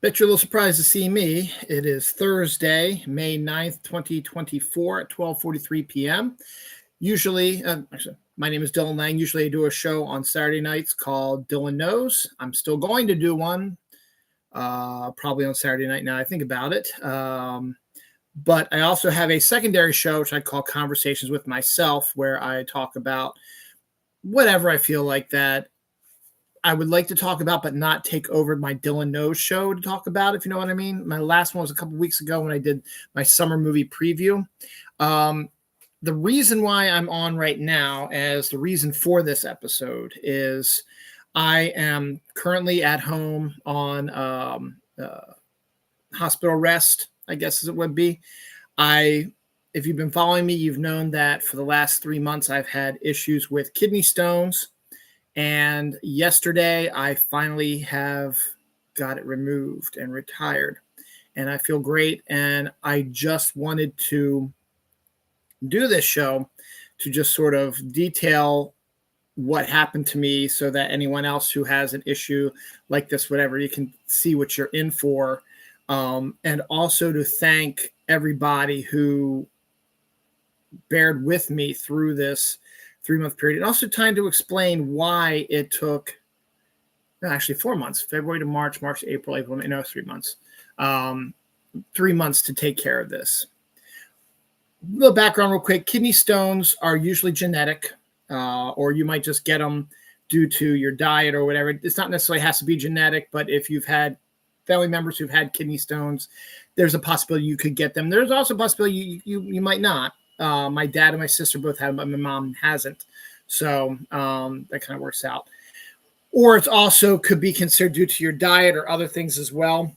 Bet you're a little surprised to see me. It is Thursday, May 9th, 2024 at 12:43 p.m. Usually, actually, my name is Dylan Lang. Usually I do a show on Saturday nights called Dylan Knows. I'm still going to do one probably on Saturday night now I think about it. But I also have a secondary show, which I call Conversations with Myself, where I talk about whatever I feel like that I would like to talk about, but not take over my Dylan Knows show to talk about, if you know what I mean. My last one was a couple weeks ago when I did my summer movie preview. The reason why I'm on right now, as the reason for this episode, is I am currently at home on hospital rest, I guess as it would be. If you've been following me, you've known that for the last 3 months I've had issues with kidney stones. And yesterday, I finally have got it removed and retired. And I feel great. And I just wanted to do this show to just sort of detail what happened to me so that anyone else who has an issue like this, whatever, you can see what you're in for. And also to thank everybody who bared with me through this 3-month period, and also time to explain why it took actually 4 months, February to March, April, 3 months, 3 months to take care of this. A little background real quick. Kidney stones are usually genetic, or you might just get them due to your diet or whatever. It's not necessarily has to be genetic, but if you've had family members who've had kidney stones, there's a possibility you could get them. There's also a possibility you might not. My dad and my sister both have them, but my mom hasn't. So that kind of works out. Or it's also could be considered due to your diet or other things as well.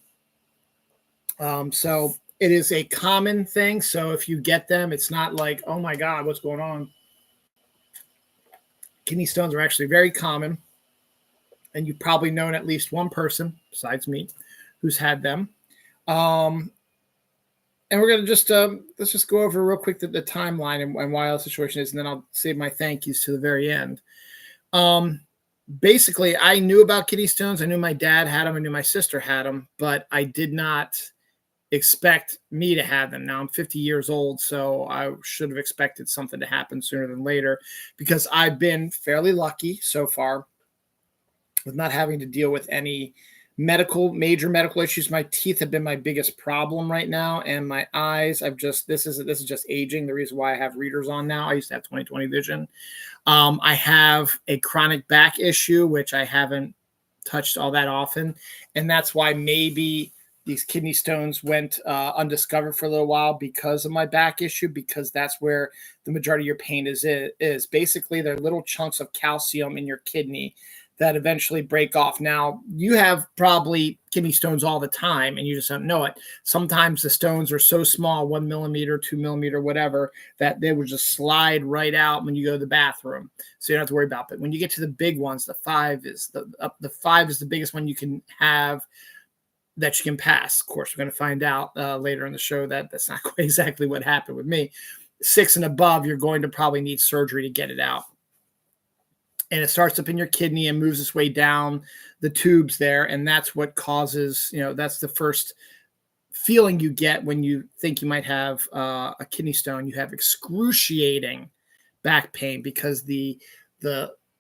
So it is a common thing. So if you get them, it's not like, oh my God, what's going on? Kidney stones are actually very common. And you've probably known at least one person besides me who's had them. And we're going to just, let's just go over real quick the timeline and why the situation is, and then I'll save my thank yous to the very end. Basically, I knew about kidney stones. I knew my dad had them. I knew my sister had them, but I did not expect me to have them. Now I'm 50 years old, so I should have expected something to happen sooner than later because I've been fairly lucky so far with not having to deal with any major medical issues. My teeth have been my biggest problem right now, and my eyes. This is just aging. The reason why I have readers on now. I used to have 20/20 vision. I have a chronic back issue, which I haven't touched all that often, and that's why maybe these kidney stones went undiscovered for a little while because of my back issue, because that's where the majority of your pain is. Basically, they're little chunks of calcium in your kidney that eventually break off. Now, you have probably kidney stones all the time, and you just don't know it. Sometimes the stones are so small, 1 millimeter, 2 millimeter, whatever, that they would just slide right out when you go to the bathroom. So you don't have to worry about it. But when you get to the big ones, the 5 is the biggest one you can have that you can pass. Of course, we're going to find out later in the show that that's not quite exactly what happened with me. 6 and above, you're going to probably need surgery to get it out. And it starts up in your kidney and moves its way down the tubes there. And that's what causes, that's the first feeling you get when you think you might have a kidney stone. You have excruciating back pain because the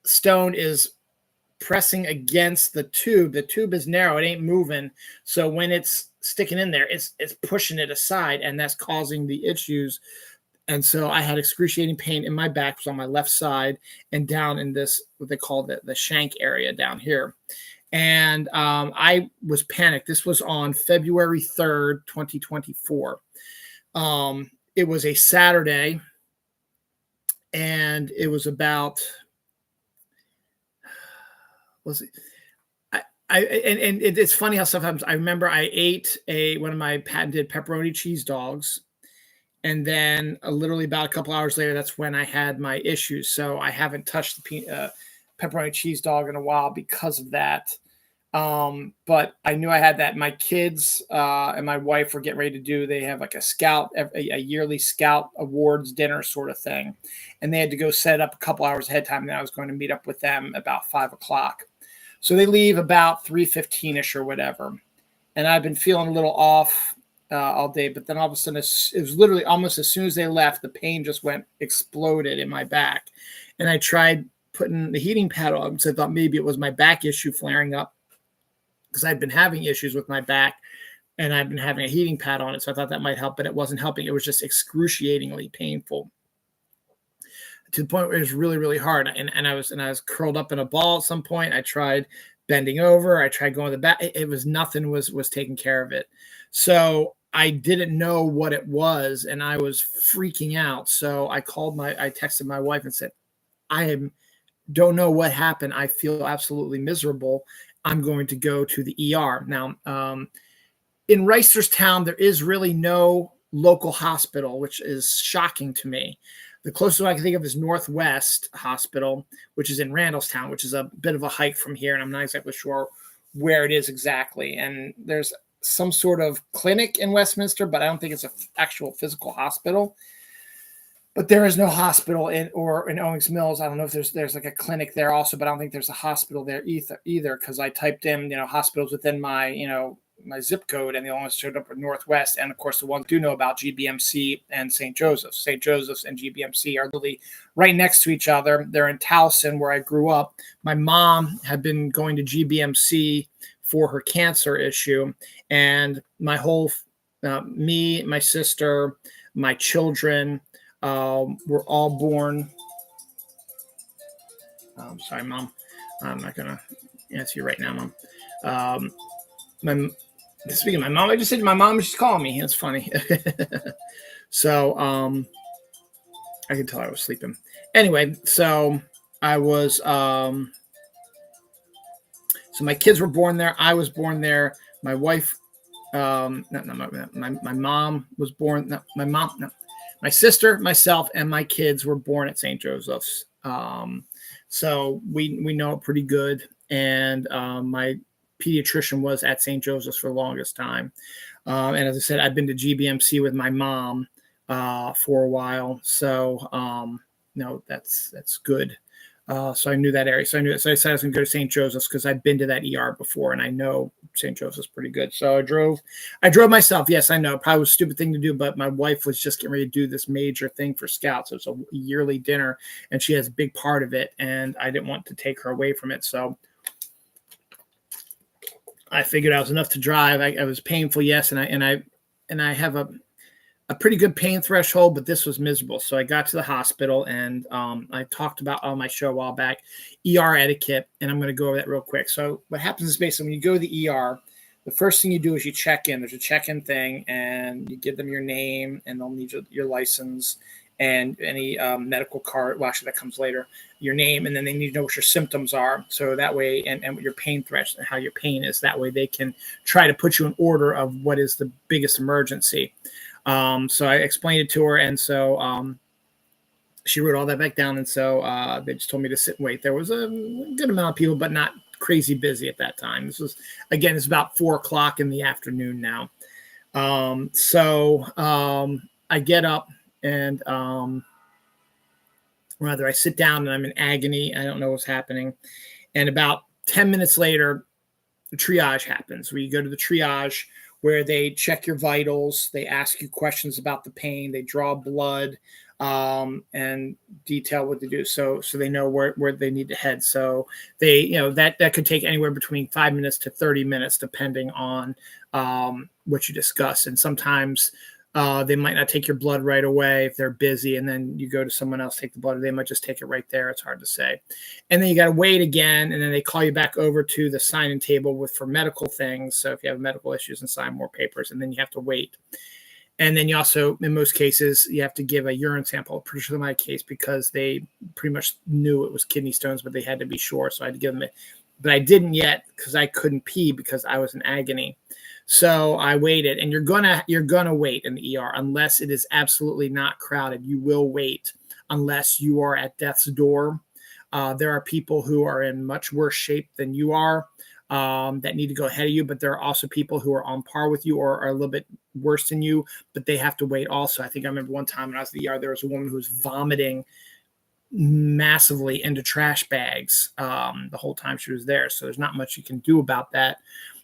stone is pressing against the tube. The tube is narrow. It ain't moving. So when it's sticking in there, it's pushing it aside, and that's causing the issues. And so I had excruciating pain in my back, was on my left side, and down in this, what they call the shank area down here. And I was panicked. This was on February 3rd, 2024. It was a Saturday, and it was about, and it's funny how sometimes I remember I ate one of my patented pepperoni cheese dogs. And then literally about a couple hours later, that's when I had my issues. So I haven't touched the pepperoni cheese dog in a while because of that. But I knew I had that. My kids and my wife were getting ready to they have like a yearly Scout Awards dinner sort of thing. And they had to go set up a couple hours ahead of time. And I was going to meet up with them about 5 o'clock. So they leave about 3:15-ish or whatever. and I've been feeling a little off all day. But then all of a sudden, it was literally almost as soon as they left, the pain just went exploded in my back, and I tried putting the heating pad on because I thought maybe it was my back issue flaring up because I'd been having issues with my back and I've been having a heating pad on it. So I thought that might help, but it wasn't helping. It was just excruciatingly painful to the point where it was really, really hard. And I was curled up in a ball at some point. I tried bending over. I tried going to the back. It was nothing was taking care of it. So I didn't know what it was and I was freaking out. So I texted my wife and said, don't know what happened. I feel absolutely miserable. I'm going to go to the ER. Now, in Reisterstown, there is really no local hospital, which is shocking to me. The closest I can think of is Northwest Hospital, which is in Randallstown, which is a bit of a hike from here, and I'm not exactly sure where it is exactly. And there's some sort of clinic in Westminster, but I don't think it's an actual physical hospital. But there is no hospital in Owings Mills. I don't know if there's like a clinic there also, but I don't think there's a hospital there either because I typed in, hospitals within my, my zip code, and the only ones showed up at Northwest. And of course, the ones do know about GBMC and St. Joseph's. St. Joseph's and GBMC are literally right next to each other. They're in Towson, where I grew up. My mom had been going to GBMC for her cancer issue, and my whole, me, my sister, my children, were all born. Sorry, Mom. I'm not gonna answer you right now, Mom. Speaking of my mom, I just said my mom was just calling me. It's funny. So I could tell I was sleeping. Anyway, so I was so my kids were born there. I was born there. My wife, my mom was born. No, my mom, no, my sister, myself, and my kids were born at St. Joseph's. So we know it pretty good. And my pediatrician was at St. Joseph's for the longest time. And as I said, I've been to GBMC with my mom for a while. So no, that's good. So I knew that area. So I said I was going to go to St. Joseph's because I've been to that ER before, and I know St. Joseph's pretty good. So I drove myself. Yes, I know, probably was a stupid thing to do, but my wife was just getting ready to do this major thing for Scouts. It was a yearly dinner, and she has a big part of it, and I didn't want to take her away from it. So I figured I was enough to drive. I was painful, yes, and I have a pretty good pain threshold, but this was miserable. So I got to the hospital, and I talked about on my show a while back, ER etiquette, and I'm going to go over that real quick. So what happens is basically when you go to the ER, the first thing you do is you check in. There's a check-in thing, and you give them your name, and they'll need your license and any medical card. Well, actually, that comes later. Your name, and then they need to know what your symptoms are. So that way, and what your pain threshold, how your pain is. That way, they can try to put you in order of what is the biggest emergency. So I explained it to her, and so she wrote all that back down, and so they just told me to sit and wait. There was a good amount of people, but not crazy busy at that time. This was, again, it's about 4:00 in the afternoon now. I get up, and rather I sit down, and I'm in agony. I don't know what's happening. And about 10 minutes later, the triage happens. We go to the triage, where they check your vitals, they ask you questions about the pain, they draw blood, and detail what they do, so they know where they need to head. So they, that could take anywhere between 5 minutes to 30 minutes, depending on what you discuss. And sometimes they might not take your blood right away if they're busy, and then you go to someone else, take the blood, or they might just take it right there. It's hard to say. And then you got to wait again, and then they call you back over to the sign-in table for medical things. So if you have medical issues, and sign more papers, and then you have to wait. And then you also, in most cases, you have to give a urine sample. Pretty sure in my case, because they pretty much knew it was kidney stones, but they had to be sure. So I had to give them it. But I didn't yet because I couldn't pee because I was in agony. So I waited, and you're gonna wait in the ER unless it is absolutely not crowded. You will wait unless you are at death's door. There are people who are in much worse shape than you are that need to go ahead of you, but there are also people who are on par with you or are a little bit worse than you, but they have to wait also. I think I remember one time when I was in the ER, there was a woman who was vomiting massively into trash bags the whole time she was there. So there's not much you can do about that.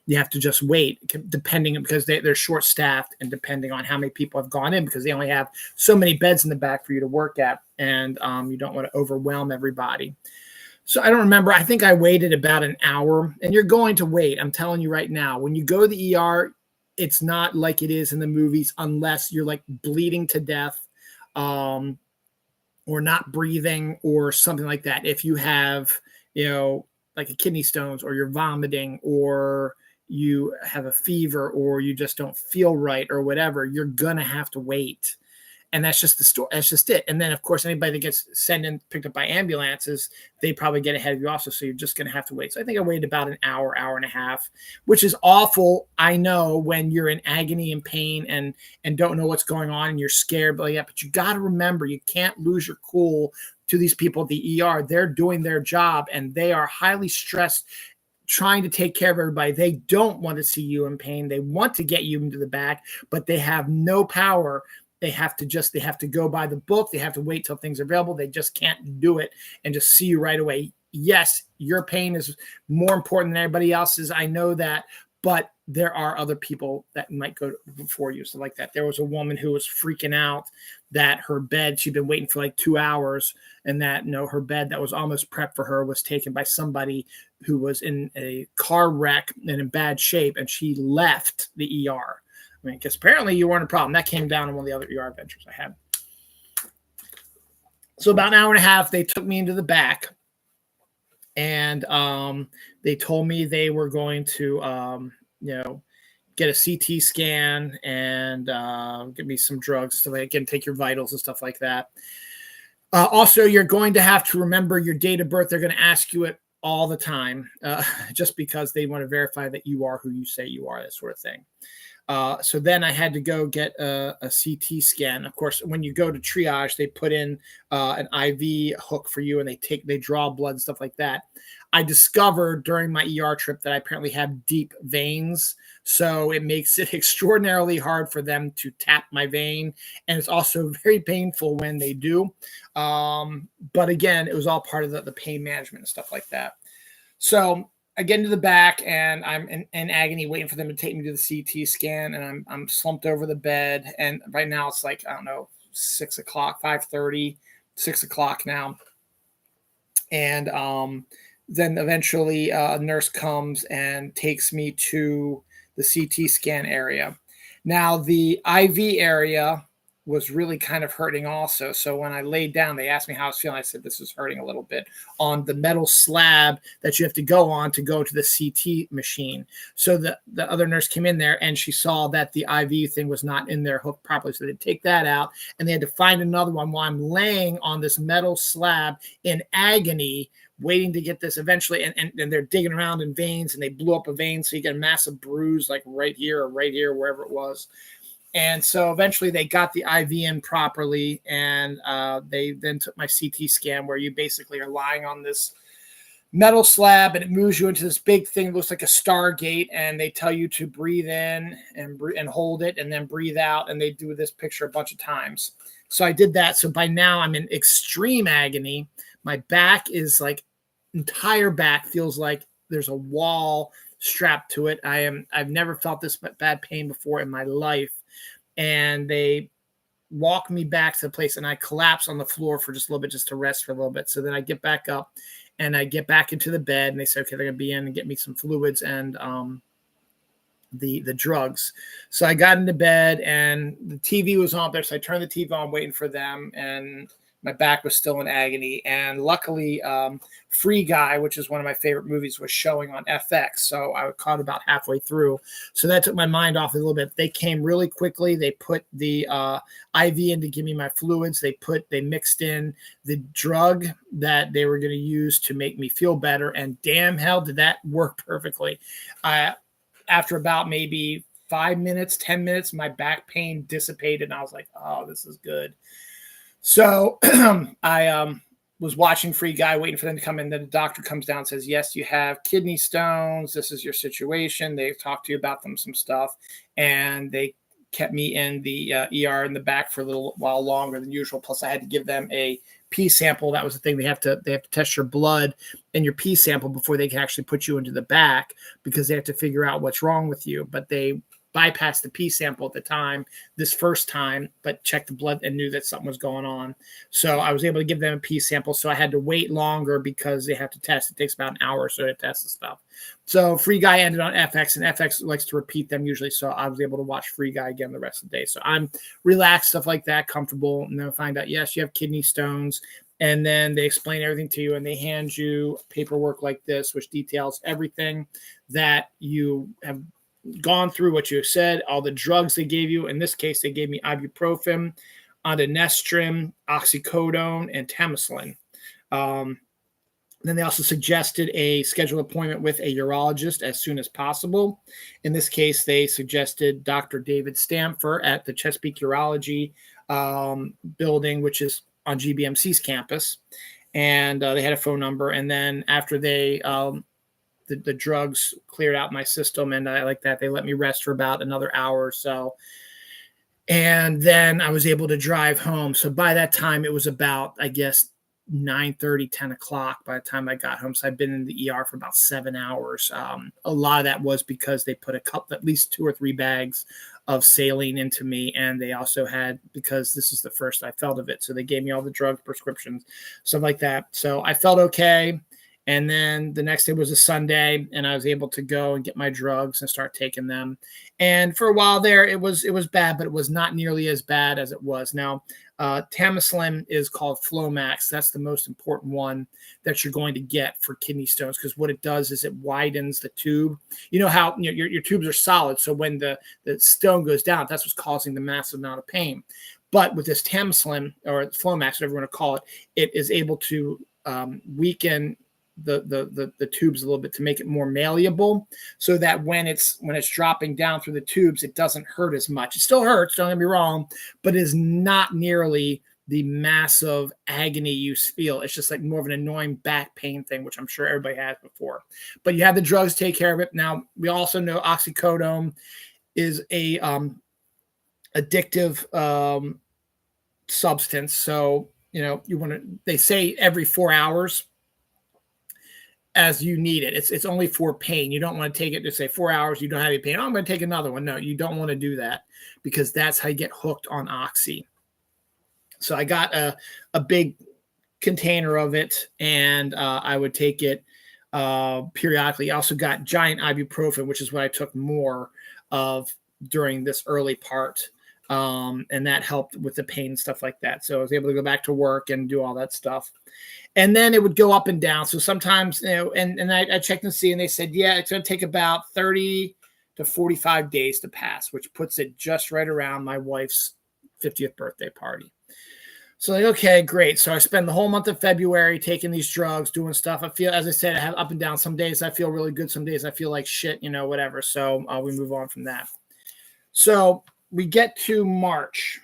you have to just wait, depending, because they're short staffed, and depending on how many people have gone in, because they only have so many beds in the back for you to work at, and you don't want to overwhelm everybody. So I don't remember. I think I waited about an hour, and you're going to wait. I'm telling you right now, when you go to the ER, it's not like it is in the movies, unless you're like bleeding to death, or not breathing or something like that. If you have, like a kidney stones, or you're vomiting, or you have a fever, or you just don't feel right, or whatever, you're going to have to wait. And that's just the story. That's just it. And then, of course, anybody that gets sent in, picked up by ambulances, they probably get ahead of you also. So you're just going to have to wait. So I think I waited about an hour, hour and a half, which is awful. I know, when you're in agony and pain and don't know what's going on, and you're scared, but you got to remember, you can't lose your cool to these people at the ER. They're doing their job, and they are highly stressed, trying to take care of everybody. They don't want to see you in pain. They want to get you into the back, but they have no power. They have to go by the book. They have to wait till things are available. They just can't do it and just see you right away. Yes, your pain is more important than everybody else's. I know that, but there are other people that might go before you. So like that, there was a woman who was freaking out that her bed, she'd been waiting for like 2 hours, and that, her bed that was almost prepped for her was taken by somebody who was in a car wreck and in bad shape, and she left the ER. Because apparently you weren't a problem. That came down in one of the other ER adventures I had. So about an hour and a half, they took me into the back, and they told me they were going to, get a CT scan and give me some drugs so they can take your vitals and stuff like that. Also, you're going to have to remember your date of birth. They're going to ask you it all the time, just because they want to verify that you are who you say you are, that sort of thing. So then I had to go get a CT scan. Of course, when you go to triage, they put in an IV hook for you, and they draw blood and stuff like that. I discovered during my ER trip that I apparently have deep veins, so it makes it extraordinarily hard for them to tap my vein, and it's also very painful when they do. But again, it was all part of the pain management and stuff like that. So I get into the back, and I'm in agony, waiting for them to take me to the CT scan, and I'm slumped over the bed. And right now it's like, I don't know, 6 o'clock, 5:30, 6 o'clock now. And then eventually a nurse comes and takes me to the CT scan area. Now, the IV area was really kind of hurting also. So when I laid down, they asked me how I was feeling. I said, this is hurting a little bit on the metal slab that you have to go on to go to the CT machine. So the other nurse came in there, and she saw that the IV thing was not in there hooked properly. So they take that out, and they had to find another one while I'm laying on this metal slab in agony, waiting to get this eventually. And they're digging around in veins, and they blew up a vein. So you get a massive bruise like right here, wherever it was. And so eventually they got the IV in properly, and they then took my CT scan, where you basically are lying on this metal slab, and it moves you into this big thing that looks like a Stargate, and they tell you to breathe in and hold it, and then breathe out, and they do this picture a bunch of times. So I did that. So by now I'm in extreme agony. My back is like, entire back feels like there's a wall strapped to it. I've never felt this bad pain before in my life. And they walk me back to the place, and I collapse on the floor for just a little bit, just to rest for a little bit. So then I get back up, and I get back into the bed, and they say, okay, they're going to be in and get me some fluids and the drugs. So I got into bed, and the TV was on there. So I turned the TV on, waiting for them, and my back was still in agony. And luckily, Free Guy, which is one of my favorite movies, was showing on FX. So I caught about halfway through. So that took my mind off a little bit. They came really quickly. They put the IV in to give me my fluids. They mixed in the drug that they were going to use to make me feel better. And damn hell did that work perfectly. After about maybe 5 minutes, 10 minutes, my back pain dissipated. And I was like, oh, this is good. So I was watching Free Guy, waiting for them to come in. Then the doctor comes down and says, yes, you have kidney stones. This is your situation. They've talked to you about some stuff. And they kept me in the ER in the back for a little while longer than usual. Plus, I had to give them a pee sample. That was the thing. They have to test your blood and your pee sample before they can actually put you into the back, because they have to figure out what's wrong with you. But they bypassed the pee sample at the time, this first time, but checked the blood and knew that something was going on. So I was able to give them a pee sample. So I had to wait longer because they have to test. It takes about an hour or so to test the stuff. So Free Guy ended on FX, and FX likes to repeat them usually. So I was able to watch Free Guy again the rest of the day. So I'm relaxed, stuff like that, comfortable. And then find out, yes, you have kidney stones. And then they explain everything to you, and they hand you paperwork like this, which details everything that you have gone through, what you said, all the drugs they gave you. In this case, they gave me ibuprofen, ondansetron, oxycodone, and Temaclin. Then they also suggested a scheduled appointment with a urologist as soon as possible. In this case, they suggested Dr. David Stamfer at the Chesapeake Urology building, which is on GBMC's campus. And they had a phone number. And then after they the drugs cleared out my system, and I like that, they let me rest for about another hour or so. And then I was able to drive home. So by that time, it was about, I guess, 9:30, 10 o'clock by the time I got home. So I've been in the ER for about 7 hours. A lot of that was because they put at least 2 or 3 bags of saline into me. And they also had, because this is the first I felt of it, so they gave me all the drug prescriptions, stuff like that. So I felt okay. And then the next day was a Sunday, and I was able to go and get my drugs and start taking them. And for a while there, it was bad, but it was not nearly as bad as it was now. Temaclin is called Flomax. That's the most important one that you're going to get for kidney stones, because what it does is it widens the tube. You know how your tubes are solid, so when the stone goes down, that's what's causing the massive amount of pain. But with this Temaclin, or Flomax, whatever you want to call it, it is able to weaken the tubes a little bit to make it more malleable, so that when it's dropping down through the tubes, it doesn't hurt as much. It still hurts, don't get me wrong, but it is not nearly the massive agony you feel. It's just like more of an annoying back pain thing, which I'm sure everybody has before. But you have the drugs to take care of it. Now, we also know oxycodone is a addictive substance. So, they say every 4 hours as you need it. It's only for pain. You don't want to take it to say 4 hours, you don't have any pain. Oh, I'm going to take another one. No, you don't want to do that, because that's how you get hooked on oxy. So I got a big container of it, and I would take it periodically. I also got giant ibuprofen, which is what I took more of during this early part. And that helped with the pain and stuff like that. So I was able to go back to work and do all that stuff. And then it would go up and down. So sometimes, and I checked and see, and they said, yeah, it's going to take about 30 to 45 days to pass, which puts it just right around my wife's 50th birthday party. So like, okay, great. So I spend the whole month of February taking these drugs, doing stuff. I feel, as I said, I have up and down. Some days I feel really good. Some days I feel like shit, whatever. So we move on from that. So we get to March,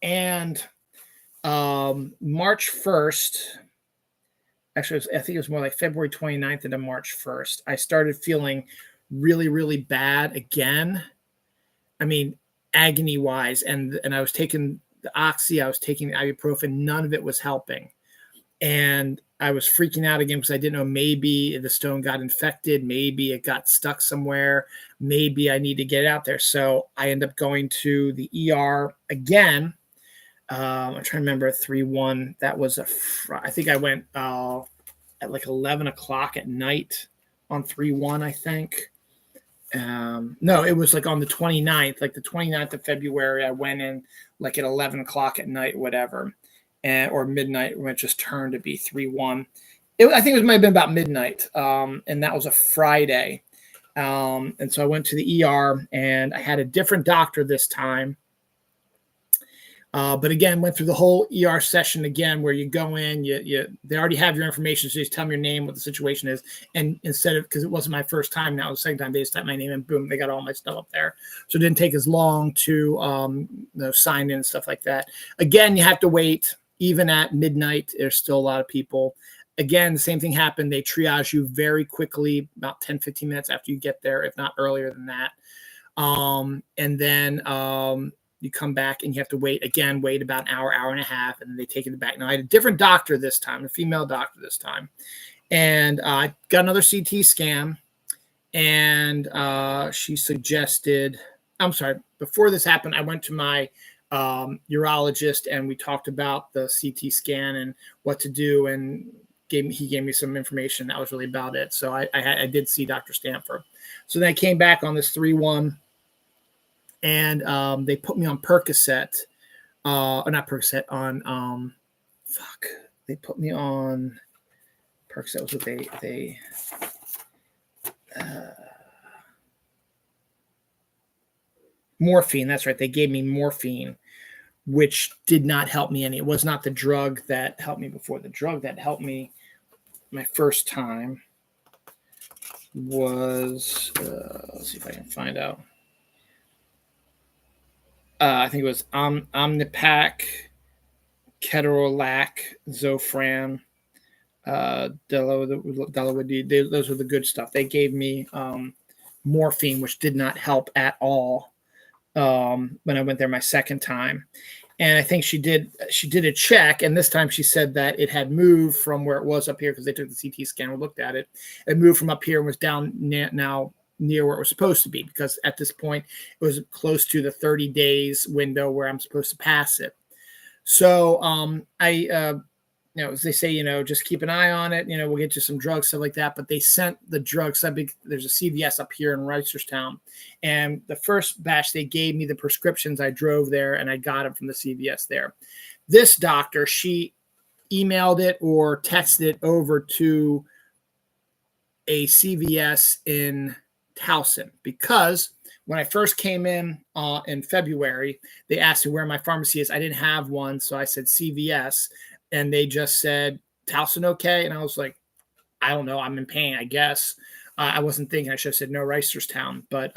and March 1st, actually, I think it was more like February 29th into March 1st, I started feeling really, really bad again. I mean, agony wise. And I was taking the oxy, I was taking the ibuprofen, none of it was helping. And I was freaking out again because I didn't know, maybe the stone got infected. Maybe it got stuck somewhere. Maybe I need to get it out there. So I end up going to the ER again. I'm trying to remember 3/1. That was I think I went at like 11 o'clock at night on 3/1, I think. No, it was like on the 29th, like the 29th of February. I went in like at 11 o'clock at night, whatever. Or midnight, when it just turned to be 3/1. I think it might have been about midnight, and that was a Friday. And so I went to the ER, and I had a different doctor this time. But again, went through the whole ER session again, where you go in, they already have your information, so you just tell them your name, what the situation is, and instead of, because it wasn't my first time, now the second time, they just typed my name and boom, they got all my stuff up there. So it didn't take as long to sign in and stuff like that. Again, you have to wait. Even at midnight, there's still a lot of people. Again, the same thing happened. They triage you very quickly, about 10, 15 minutes after you get there, if not earlier than that. And then You come back and you have to wait about an hour, hour and a half, and then they take it back. Now I had a different doctor this time, a female doctor this time, and I got another CT scan, and she suggested. I'm sorry. Before this happened, I went to my urologist, and we talked about the CT scan and what to do, and he gave me some information. That was really about it. So I did see Dr. Stanford. So then I came back on this 3-1, and they put me on Percocet, or not Percocet, on they put me on Percocet was what they morphine. That's right. They gave me morphine, which did not help me any. It was not the drug that helped me before. The drug that helped me my first time was, let's see if I can find out. I think it was Omnipac, Ketorolac, Zofran, Deloitte. Those were the good stuff. They gave me morphine, which did not help at all when I went there my second time. And I think she did a check, and this time she said that it had moved from where it was up here, because they took the CT scan and looked at it. It moved from up here and was down now near where it was supposed to be, because at this point it was close to the 30 days window where I'm supposed to pass it. So as they say, just keep an eye on it. We'll get you some drugs, stuff like that. But they sent the drugs. There's a CVS up here in Reisterstown. And the first batch, they gave me the prescriptions. I drove there and I got them from the CVS there. This doctor, she emailed it or texted it over to a CVS in Towson, because when I first came in February, they asked me where my pharmacy is. I didn't have one. So I said CVS. And they just said, Towson, okay? And I was like, I don't know. I'm in pain, I guess. I wasn't thinking. I should have said no, Reisterstown. But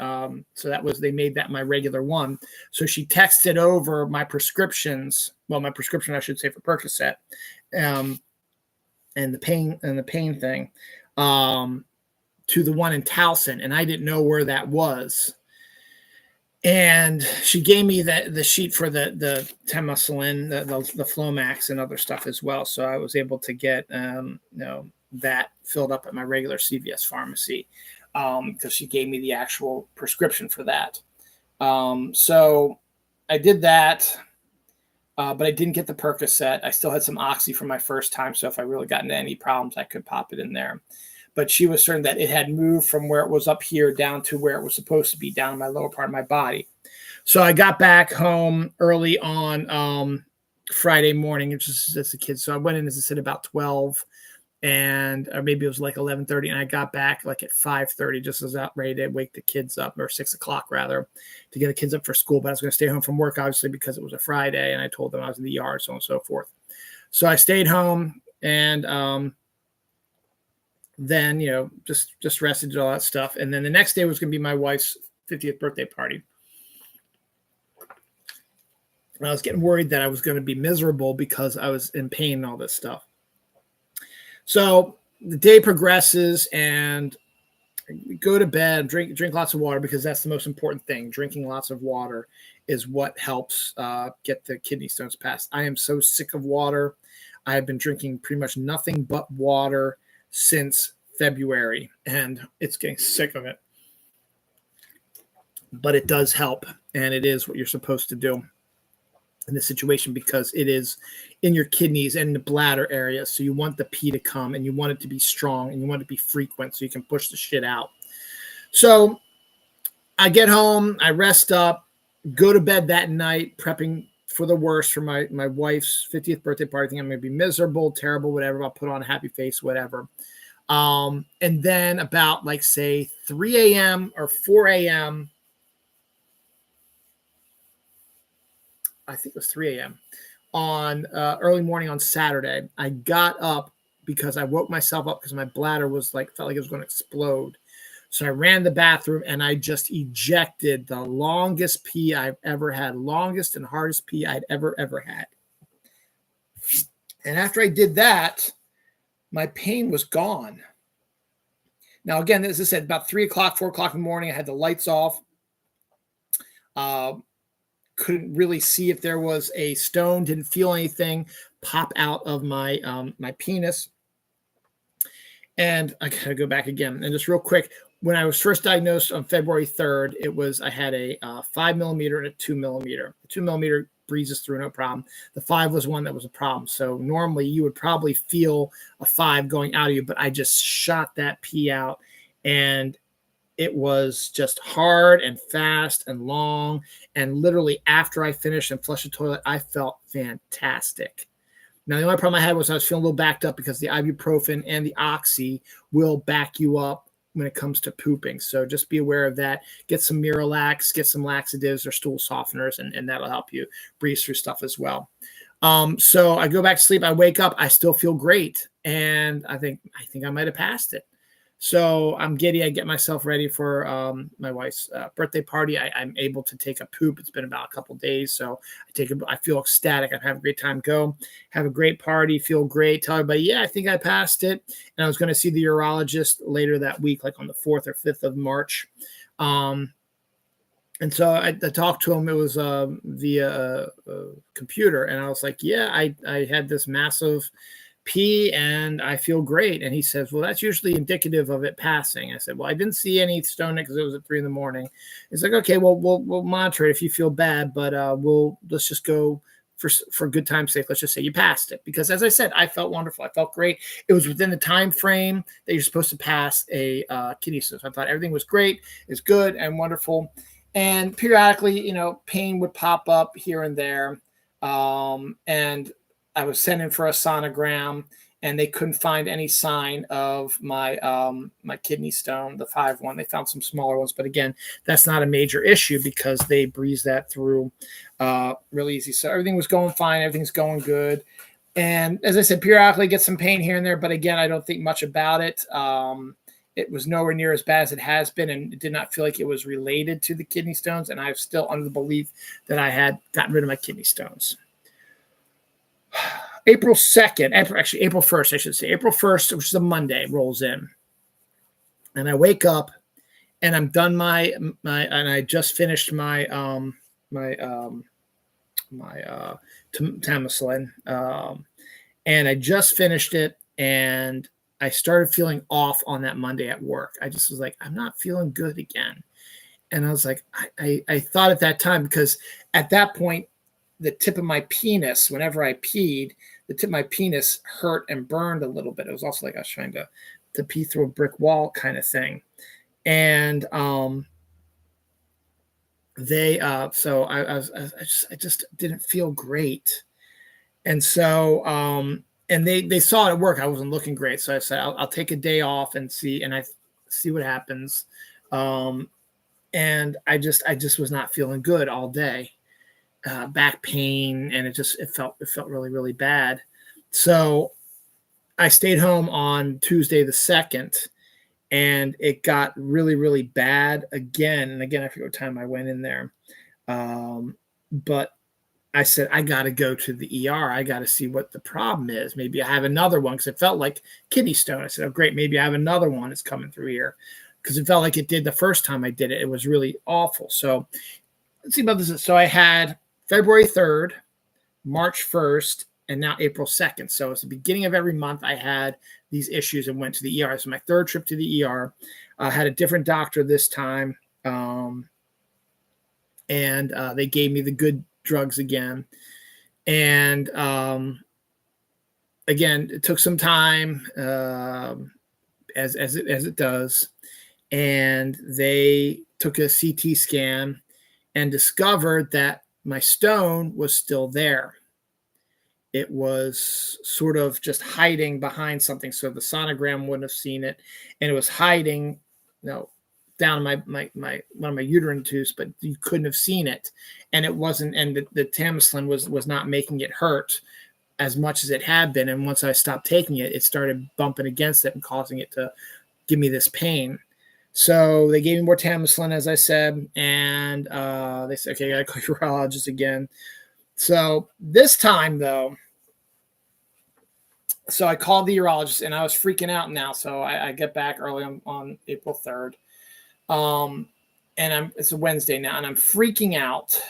so they made that my regular one. So she texted over my prescriptions. Well, my prescription, I should say, for Percocet, and the pain thing, to the one in Towson. And I didn't know where that was. And she gave me the sheet for the Temacillin, the Flomax, and other stuff as well. So I was able to get that filled up at my regular CVS pharmacy, because she gave me the actual prescription for that. So I did that, but I didn't get the Percocet. I still had some Oxy from my first time, so if I really got into any problems, I could pop it in there. But she was certain that it had moved from where it was up here down to where it was supposed to be, down in my lower part of my body. So I got back home early on Friday morning, just as a kid. So I went in, as I said, about 12, or maybe it was like 11:30, and I got back like at 5:30, just as I was ready to wake the kids up, or 6 o'clock rather, to get the kids up for school. But I was going to stay home from work, obviously, because it was a Friday, and I told them I was in the yard, so on and so forth. So I stayed home, and then, just rested, did all that stuff. And then the next day was going to be my wife's 50th birthday party. And I was getting worried that I was going to be miserable because I was in pain and all this stuff. So the day progresses, and we go to bed, drink lots of water, because that's the most important thing. Drinking lots of water is what helps get the kidney stones passed. I am so sick of water. I have been drinking pretty much nothing but water since February, and it's getting sick of it. But it does help, and it is what you're supposed to do in this situation, because it is in your kidneys and the bladder area. So you want the pee to come, and you want it to be strong, and you want it to be frequent so you can push the shit out. So I get home, I rest up, go to bed that night, prepping for the worst for my wife's 50th birthday party. I think I'm going to be miserable, terrible, whatever. I'll put on a happy face, whatever. And then about, like, say 3 a.m. or 4 a.m., I think it was 3 a.m. on early morning on Saturday, I got up because I woke myself up because my bladder was felt like it was going to explode. So I ran to the bathroom and I just ejected the longest pee I've ever had, longest and hardest pee I'd ever had. And after I did that, my pain was gone. Now, again, as I said, about 3 o'clock, 4 o'clock in the morning, I had the lights off. couldn't really see if there was a stone, didn't feel anything pop out of my my penis. And I gotta go back again. And just real quick, when I was first diagnosed on February 3rd, I had a 5 millimeter and a 2 millimeter. The 2 millimeter breezes through no problem. The 5 was one that was a problem. So normally you would probably feel a 5 going out of you, but I just shot that pee out, and it was just hard and fast and long. And literally after I finished and flushed the toilet, I felt fantastic. Now, the only problem I had was I was feeling a little backed up because the ibuprofen and the oxy will back you up when it comes to pooping. So just be aware of that. Get some Miralax, get some laxatives or stool softeners, and that'll help you breeze through stuff as well. So I go back to sleep. I wake up. I still feel great. And I think I might have passed it. So I'm giddy. I get myself ready for my wife's birthday party. I'm able to take a poop. It's been about a couple of days. So I feel ecstatic. I have a great time. Go have a great party. Feel great. Tell everybody, yeah, I think I passed it. And I was going to see the urologist later that week, like on the 4th or 5th of March. And so I talked to him. It was via computer. And I was like, yeah, I had this massive pee and I feel great. And he says, well, that's usually indicative of it passing. I said, well, I didn't see any stone because it was at 3 a.m. He's like, okay, well, we'll monitor it if you feel bad, but let's just go for good time's sake. Let's just say you passed it, because as I said, I felt wonderful. I felt great. It was within the time frame that you're supposed to pass a kidney stone. So I thought everything was great. It's good and wonderful. And periodically, pain would pop up here and there. And I was sent in for a sonogram, and they couldn't find any sign of my my kidney stone, the 5 one. They found some smaller ones, but again, that's not a major issue because they breezed that through really easy. So everything was going fine. Everything's going good. And as I said, periodically get some pain here and there, but again, I don't think much about it. It was nowhere near as bad as it has been, and it did not feel like it was related to the kidney stones. And I'm still under the belief that I had gotten rid of my kidney stones. April 2nd, actually April 1st, I should say. April 1st, which is a Monday, rolls in. And I wake up and I'm done and I just finished my Tamoxifen. And I just finished it, and I started feeling off on that Monday at work. I just was like, I'm not feeling good again. And I was like, I thought at that time, because at that point, the tip of my penis, whenever I peed, the tip of my penis hurt and burned a little bit. It was also like I was trying to pee through a brick wall kind of thing. And so I just didn't feel great. And so, and they saw it at work. I wasn't looking great. So I said, I'll take a day off and see what happens. And I just was not feeling good all day. Back pain, and it felt really, really bad. So I stayed home on Tuesday the 2nd, and it got really, really bad again. And again, I forget what time I went in there. But I said, I got to go to the ER. I got to see what the problem is. Maybe I have another one, because it felt like kidney stone. I said, oh, great. Maybe I have another one that's coming through here, because it felt like it did the first time I did it. It was really awful. So let's see about this. So I had February 3rd, March 1st, and now April 2nd. So it's the beginning of every month I had these issues and went to the ER. So my 3rd trip to the ER. I had a different doctor this time, and they gave me the good drugs again. And again, it took some time, as it does. And they took a CT scan and discovered that my stone was still there. It was sort of just hiding behind something. So the sonogram wouldn't have seen it. And it was hiding, down my one of my uterine tubes, but you couldn't have seen it. And it wasn't, and the Tamoxifen was not making it hurt as much as it had been. And once I stopped taking it, it started bumping against it and causing it to give me this pain. So they gave me more Tamoxifen, as I said, and they said, okay, I got to call your urologist again. So this time, though, so I called the urologist, and I was freaking out now. So I get back early on April 3rd. And it's a Wednesday now, and I'm freaking out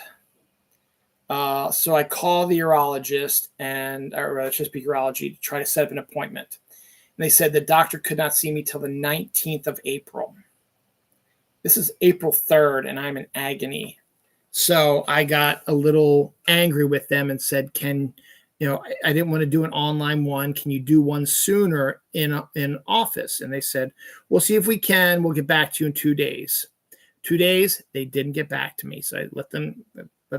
So I call the urologist or Chesapeake Urology to try to set up an appointment. And they said the doctor could not see me till the 19th of April. This is April 3rd, and I'm in agony. So I got a little angry with them and said, I didn't want to do an online one. Can you do one sooner in office? And they said, we'll see if we can. We'll get back to you in 2 days. 2 days, they didn't get back to me. So I let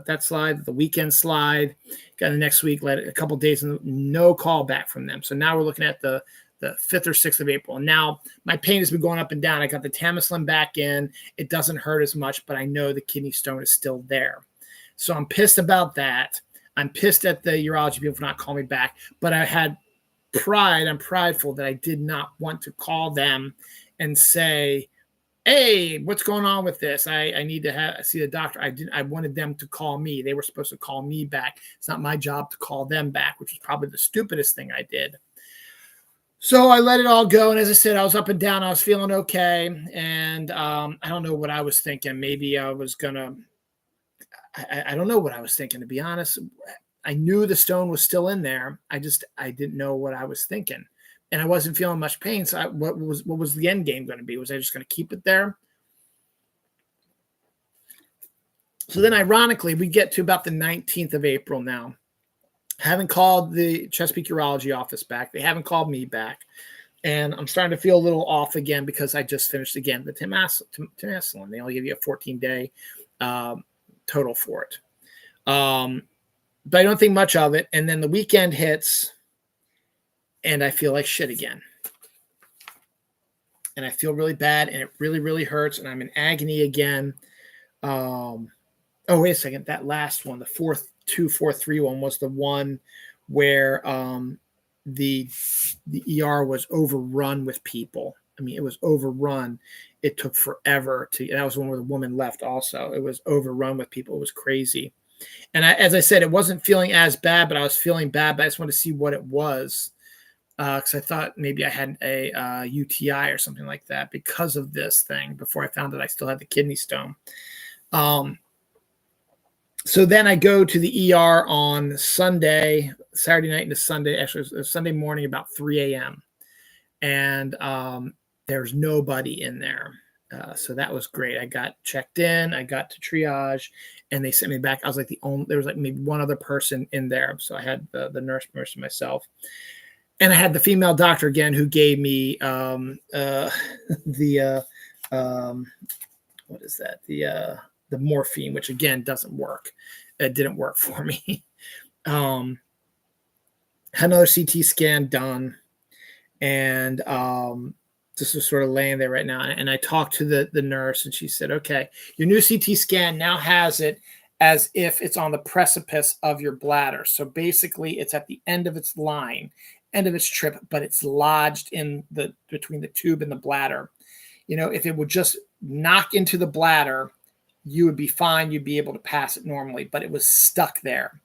that slide, the weekend slide. Got the next week, let it a couple of days, and no call back from them. So now we're looking at the 5th or 6th of April. And now my pain has been going up and down. I got the Tamoxifen back in. It doesn't hurt as much, but I know the kidney stone is still there. So I'm pissed about that. I'm pissed at the urology people for not calling me back, but I had pride. I'm prideful that I did not want to call them and say, hey, what's going on with this? I need to see the doctor. I wanted them to call me. They were supposed to call me back. It's not my job to call them back, which was probably the stupidest thing I did. So I let it all go. And as I said, I was up and down. I was feeling okay. And I don't know what I was thinking. Maybe I was going to, I don't know what I was thinking, to be honest. I knew the stone was still in there. I didn't know what I was thinking. And I wasn't feeling much pain. So what was the end game going to be? Was I just going to keep it there? So then ironically, we get to about the 19th of April now. Haven't called the Chesapeake Urology office back. They haven't called me back. And I'm starting to feel a little off again because I just finished again the Tamoxifen. They only give you a 14-day total for it. But I don't think much of it. And then the weekend hits and I feel like shit again. And I feel really bad and it really, really hurts. And I'm in agony again. Oh, wait a second. That last one, the 4-2-4-3 one was the one where the ER was overrun with people. I mean, it was overrun. It took forever that was one where the woman left also. It was overrun with people. It was crazy. And as I said, it wasn't feeling as bad, but I was feeling bad, but I just wanted to see what it was. Because I thought maybe I had a UTI or something like that because of this thing before I found that I still had the kidney stone. So then I go to the ER on Saturday night into Sunday. Actually, it was Sunday morning about 3 a.m. And there's nobody in there. So that was great. I got checked in. I got to triage, and they sent me back. I was like there was like maybe one other person in there. So I had the nurse to myself. And I had the female doctor again who gave me what is that? The morphine, which again doesn't work. It didn't work for me. Had another CT scan done, and just was sort of laying there right now. And I talked to the nurse, and she said, "Okay, your new CT scan now has it as if it's on the precipice of your bladder. So basically, it's at the end of its line, end of its trip, but it's lodged in between the tube and the bladder. If it would just knock into the bladder, you would be fine. You'd be able to pass it normally, but it was stuck there.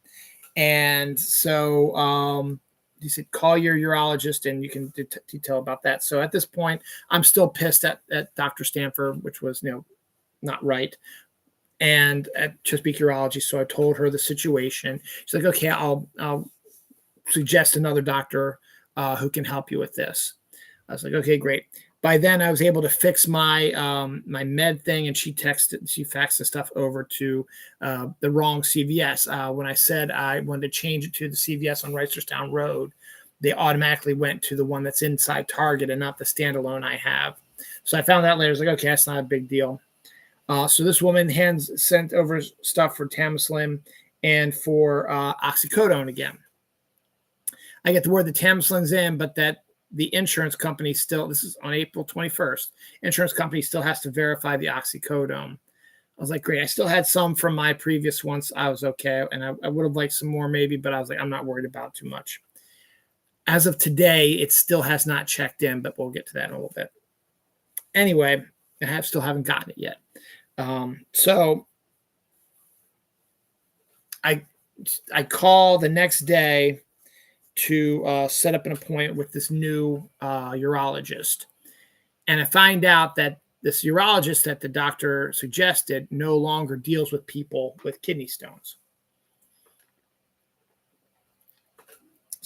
And so he said, call your urologist and you can detail about that. So at this point, I'm still pissed at Dr. Stanford, which was, not right. And at Chesapeake Urology. So I told her the situation. She's like, okay, I'll suggest another doctor who can help you with this. I was like, okay, great. By then I was able to fix my my med thing, and she faxed the stuff over to the wrong CVS. When I said I wanted to change it to the CVS on Reisterstown Road, they automatically went to the one that's inside Target and not the standalone I have. So I found out later. I was like, okay, that's not a big deal. So this woman sent over stuff for Tamoxifen and for oxycodone again. I get the word the Tamoxifin's in, but that the insurance company still, this is on April 21st, insurance company still has to verify the oxycodone. I was like, great. I still had some from my previous ones. I was okay. And I would have liked some more maybe, but I was like, I'm not worried about too much. As of today, it still has not checked in, but we'll get to that in a little bit. Anyway, I still haven't gotten it yet. So I call the next day to set up an appointment with this new urologist. And I find out that this urologist that the doctor suggested no longer deals with people with kidney stones.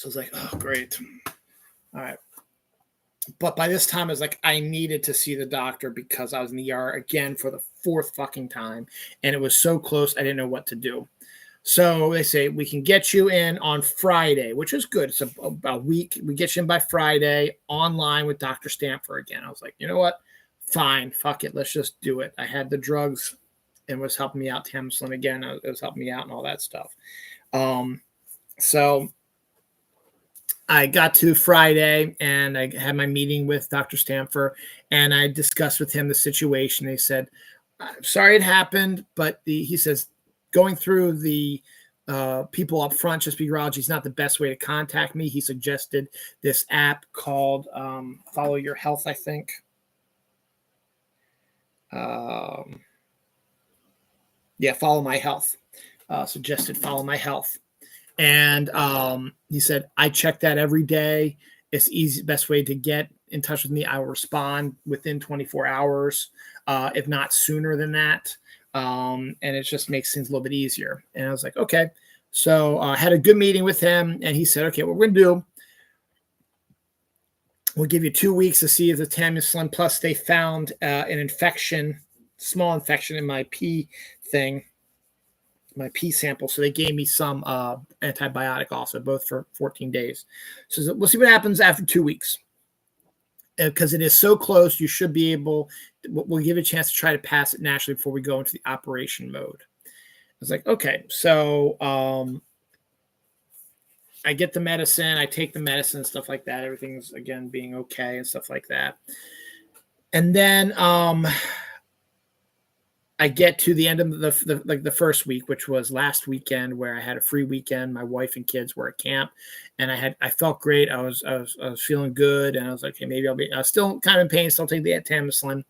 So I was like, oh, great. All right. But by this time, I was like, I needed to see the doctor because I was in the ER again for the fourth fucking time. And it was so close, I didn't know what to do. So they say, we can get you in on Friday, which is good. It's a week. We get you in by Friday online with Dr. Stanford again. I was like, you know what? Fine. Fuck it. Let's just do it. I had the drugs and was helping me out. Tamsuline again. It was helping me out and all that stuff. So I got to Friday and I had my meeting with Dr. Stanford and I discussed with him the situation. He said, I'm sorry it happened, but he says, going through the people up front, Chesapeake Urology is not the best way to contact me. He suggested this app called Follow Your Health, I think. Follow My Health. Suggested Follow My Health. And he said, I check that every day. It's easy, best way to get in touch with me. I will respond within 24 hours, if not sooner than that. And it just makes things a little bit easier. And I was like, okay. So I had a good meeting with him and he said, okay, what we're going to do, we'll give you 2 weeks to see if the Tamsuline, plus they found an infection, small infection in my pee thing, my pee sample. So they gave me some antibiotic also, both for 14 days. So we'll see what happens after 2 weeks. Because it is so close, you should be able, we'll give you a chance to try to pass it naturally before we go into the operation mode. I was like, okay, so I get the medicine, I take the medicine, stuff like that. Everything's, again, being okay and stuff like that. And then I get to the end of the first week, which was last weekend, where I had a free weekend. My wife and kids were at camp, and I felt great. I was feeling good, and I was like, okay, maybe I was still kind of in pain. Still take the Tamsuline.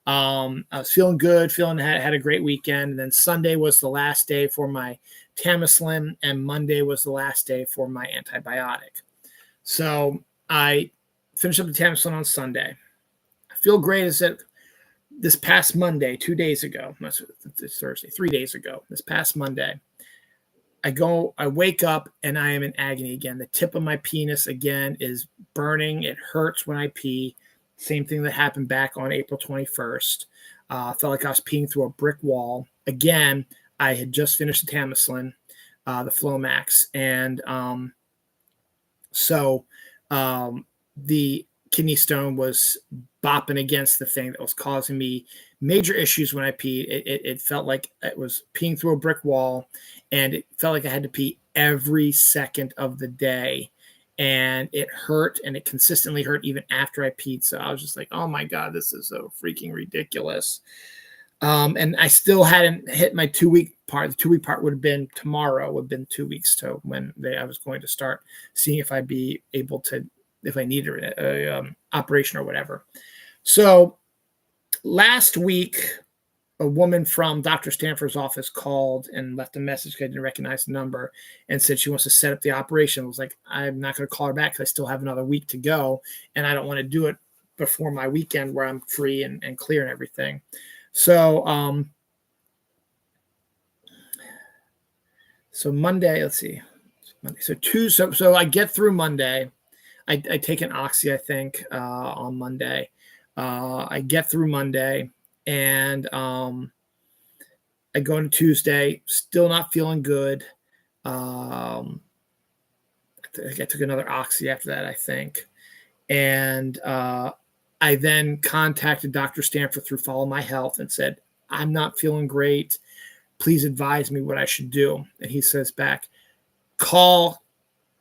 I was feeling good, had a great weekend. And then Sunday was the last day for my Tamsuline, and Monday was the last day for my antibiotic. So I finished up the Tamsuline on Sunday. I feel great. Is that this past Monday, 2 days ago, it's Thursday, 3 days ago, this past Monday, I wake up and I am in agony again. The tip of my penis again is burning. It hurts when I pee. Same thing that happened back on April 21st. Felt like I was peeing through a brick wall. Again, I had just finished the Tamsuline, the Flomax. And so the kidney stone was bopping against the thing that was causing me major issues when I peed. It felt like it was peeing through a brick wall, and it felt like I had to pee every second of the day. And it hurt, and it consistently hurt even after I peed. So I was just like, oh my God, this is so freaking ridiculous. And I still hadn't hit my 2 week part. The 2 week part would have been tomorrow, would have been 2 weeks to when I was going to start seeing if I'd be able to, if I needed a operation or whatever. So last week, a woman from Dr. Stanford's office called and left a message. I didn't recognize the number, and said she wants to set up the operation. I was like, I'm not going to call her back because I still have another week to go, and I don't want to do it before my weekend where I'm free and clear and everything. So, so Monday, let's see. Monday. So I get through Monday. I take an Oxy, I think, on Monday. I get through Monday, and I go into Tuesday, still not feeling good. I took another Oxy after that, I think. And I then contacted Dr. Stanford through Follow My Health and said, I'm not feeling great. Please advise me what I should do. And he says back, call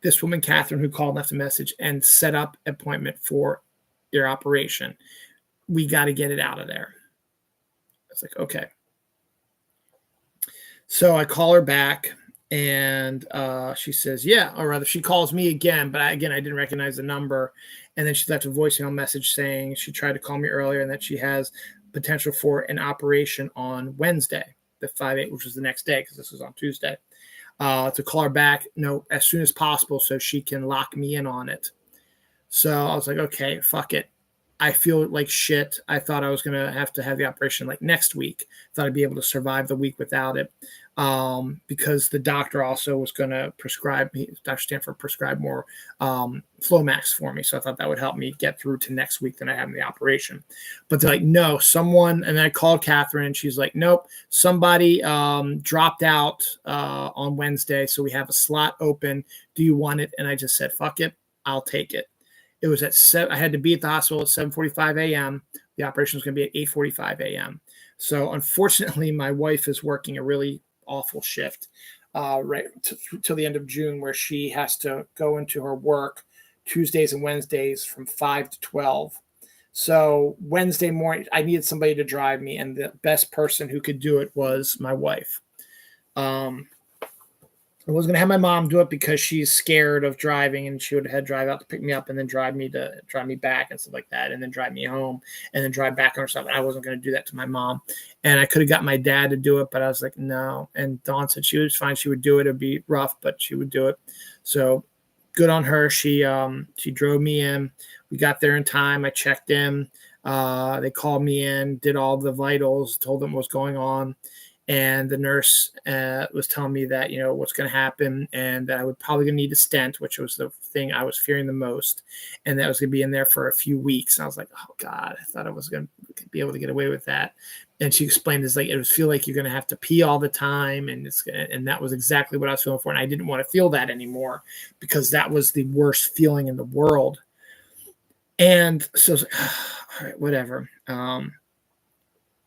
this woman, Catherine, who called and left a message, and set up an appointment for your operation. We got to get it out of there. I was like, okay. So I call her back, and she says, yeah, or rather she calls me again, but I didn't recognize the number. And then she left a voicemail message saying she tried to call me earlier and that she has potential for an operation on Wednesday, the 5/8, which was the next day, because this was on Tuesday, to call her back, as soon as possible so she can lock me in on it. So I was like, okay, fuck it. I feel like shit. I thought I was going to have the operation like next week. Thought I'd be able to survive the week without it. Because the doctor also was going to Dr. Stanford prescribed more Flomax for me. So I thought that would help me get through to next week than I have in the operation. But they're like, no, someone, and then I called Catherine and she's like, nope, somebody dropped out on Wednesday. So we have a slot open. Do you want it? And I just said, fuck it. I'll take it. It was at 7. I had to be at the hospital at 7:45 a.m. The operation was going to be at 8:45 a.m. So unfortunately, my wife is working a really awful shift right till the end of June, where she has to go into her work Tuesdays and Wednesdays from 5 to 12. So Wednesday morning, I needed somebody to drive me, and the best person who could do it was my wife. I was going to have my mom do it because she's scared of driving, and she would have drive out to pick me up and then drive me back and stuff like that, and then drive me home and then drive back on herself. And I wasn't going to do that to my mom. And I could have got my dad to do it, but I was like, no. And Dawn said she was fine. She would do it. It'd be rough, but she would do it. So good on her. She drove me in. We got there in time. I checked in. They called me in, did all the vitals, told them what was going on. And the nurse was telling me that, what's going to happen, and that I would probably need a stent, which was the thing I was fearing the most. And that was going to be in there for a few weeks. And I was like, oh God, I thought I was going to be able to get away with that. And she explained, it's like, it would feel like you're going to have to pee all the time. And that was exactly what I was feeling for. And I didn't want to feel that anymore, because that was the worst feeling in the world. And so I was like, oh, all right, whatever.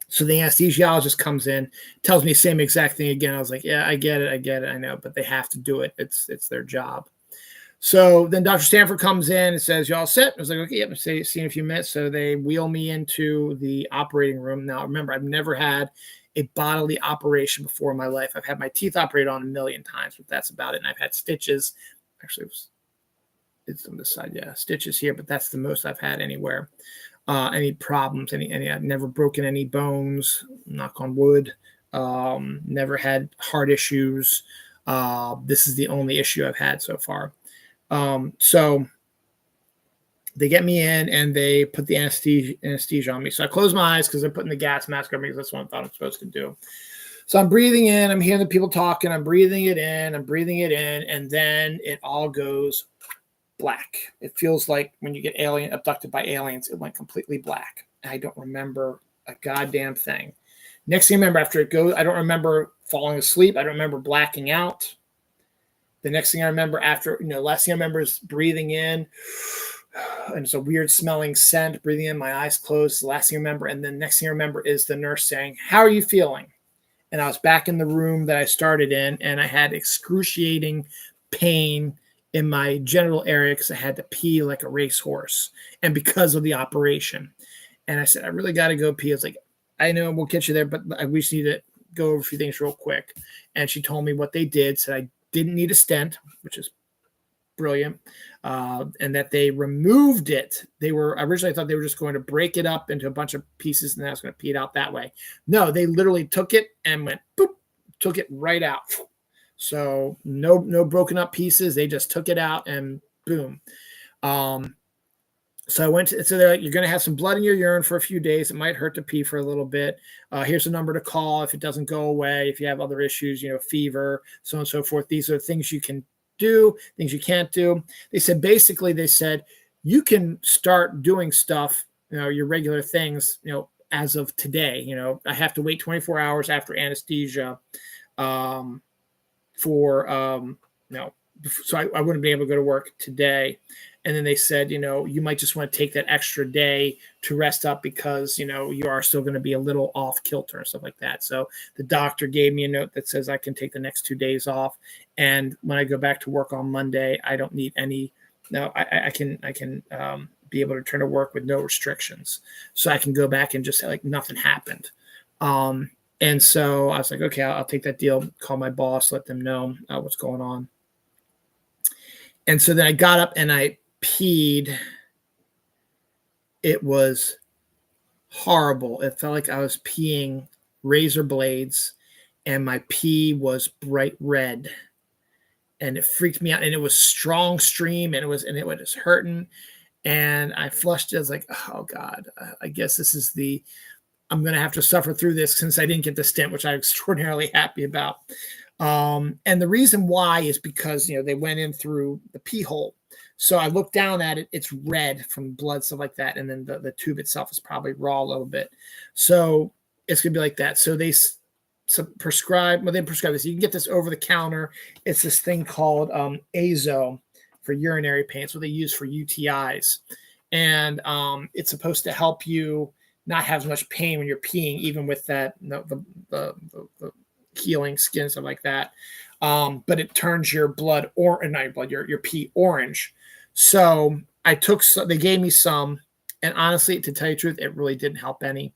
So the anesthesiologist comes in, tells me the same exact thing again. I was like, yeah, I get it, I know, but they have to do it. It's their job. So then Dr. Stanford comes in and says, you all set? I was like, okay, yep, see you in a few minutes. So they wheel me into the operating room. Now, remember, I've never had a bodily operation before in my life. I've had my teeth operated on a million times, but that's about it. And I've had stitches. Actually, it's on this side, yeah, stitches here, but that's the most I've had anywhere. Any problems, any I've never broken any bones, knock on wood, never had heart issues. This is the only issue I've had so far. So they get me in and they put the anesthesia on me. So I close my eyes because they're putting the gas mask on me, because that's what I thought I'm supposed to do. So I'm breathing in, I'm hearing the people talking, I'm breathing it in, and then it all goes black. It feels like when you get abducted by aliens, it went completely black. I don't remember a goddamn thing. Next thing I remember after it goes, I don't remember falling asleep. I don't remember blacking out. The next thing I remember last thing I remember is breathing in, and it's a weird smelling scent, breathing in, my eyes closed. The last thing I remember. And then next thing I remember is the nurse saying, how are you feeling? And I was back in the room that I started in, and I had excruciating pain in my genital area because I had to pee like a racehorse, and because of the operation. And I said, I really got to go pee. I was like, I know we'll get you there, but we just need to go over a few things real quick. And she told me what they did, said I didn't need a stent, which is brilliant, and that they removed it. They were originally, I thought they were just going to break it up into a bunch of pieces, and then I was going to pee it out that way. No, they literally took it and went boop, took it right out. So no broken up pieces. They just took it out and boom. So I went to, so they're like, you're going to have some blood in your urine for a few days. It might hurt to pee for a little bit. Here's a number to call if it doesn't go away, if you have other issues, fever, so on and so forth. These are things you can do, things you can't do. They said, you can start doing stuff, your regular things, as of today. I have to wait 24 hours after anesthesia so I wouldn't be able to go to work today. And then they said, you might just want to take that extra day to rest up because, you are still going to be a little off kilter and stuff like that. So the doctor gave me a note that says I can take the next 2 days off. And when I go back to work on Monday, I don't need I can be able to return to work with no restrictions. So I can go back and just say like nothing happened. And so I was like, okay, I'll take that deal, call my boss, let them know what's going on. And so then I got up and I peed. It was horrible. It felt like I was peeing razor blades, and my pee was bright red, and it freaked me out. And it was strong stream, and it was hurting. And I flushed it. I was like, oh God, I guess this is I'm going to have to suffer through this since I didn't get the stent, which I'm extraordinarily happy about. And the reason why is because, they went in through the pee hole. So I looked down at it, it's red from blood, stuff like that. And then the tube itself is probably raw a little bit. So it's going to be like that. So they prescribe this. You can get this over the counter. It's this thing called Azo for urinary pain. It's what they use for UTIs. And it's supposed to help you not have as much pain when you're peeing, even with that, the healing skin, stuff like that. But it turns your blood your pee orange. So they gave me some, and honestly, to tell you the truth, it really didn't help any.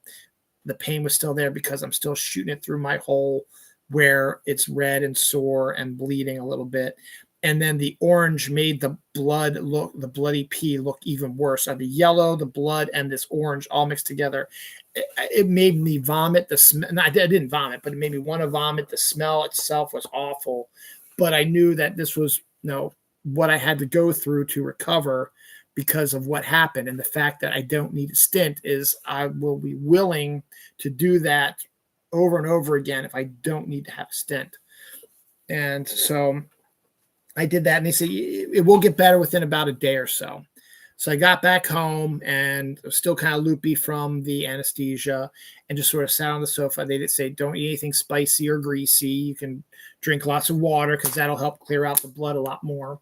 The pain was still there because I'm still shooting it through my hole where it's red and sore and bleeding a little bit. And then the orange made the bloody pee look even worse. The yellow, the blood, and this orange all mixed together. It made me vomit. I didn't vomit, but it made me want to vomit. The smell itself was awful. But I knew that this was what I had to go through to recover because of what happened. And the fact that I don't need a stint is I will be willing to do that over and over again if I don't need to have a stint. And so I did that, and they said it will get better within about a day or so. So I got back home and was still kind of loopy from the anesthesia and just sort of sat on the sofa. They did say, don't eat anything spicy or greasy. You can drink lots of water because that'll help clear out the blood a lot more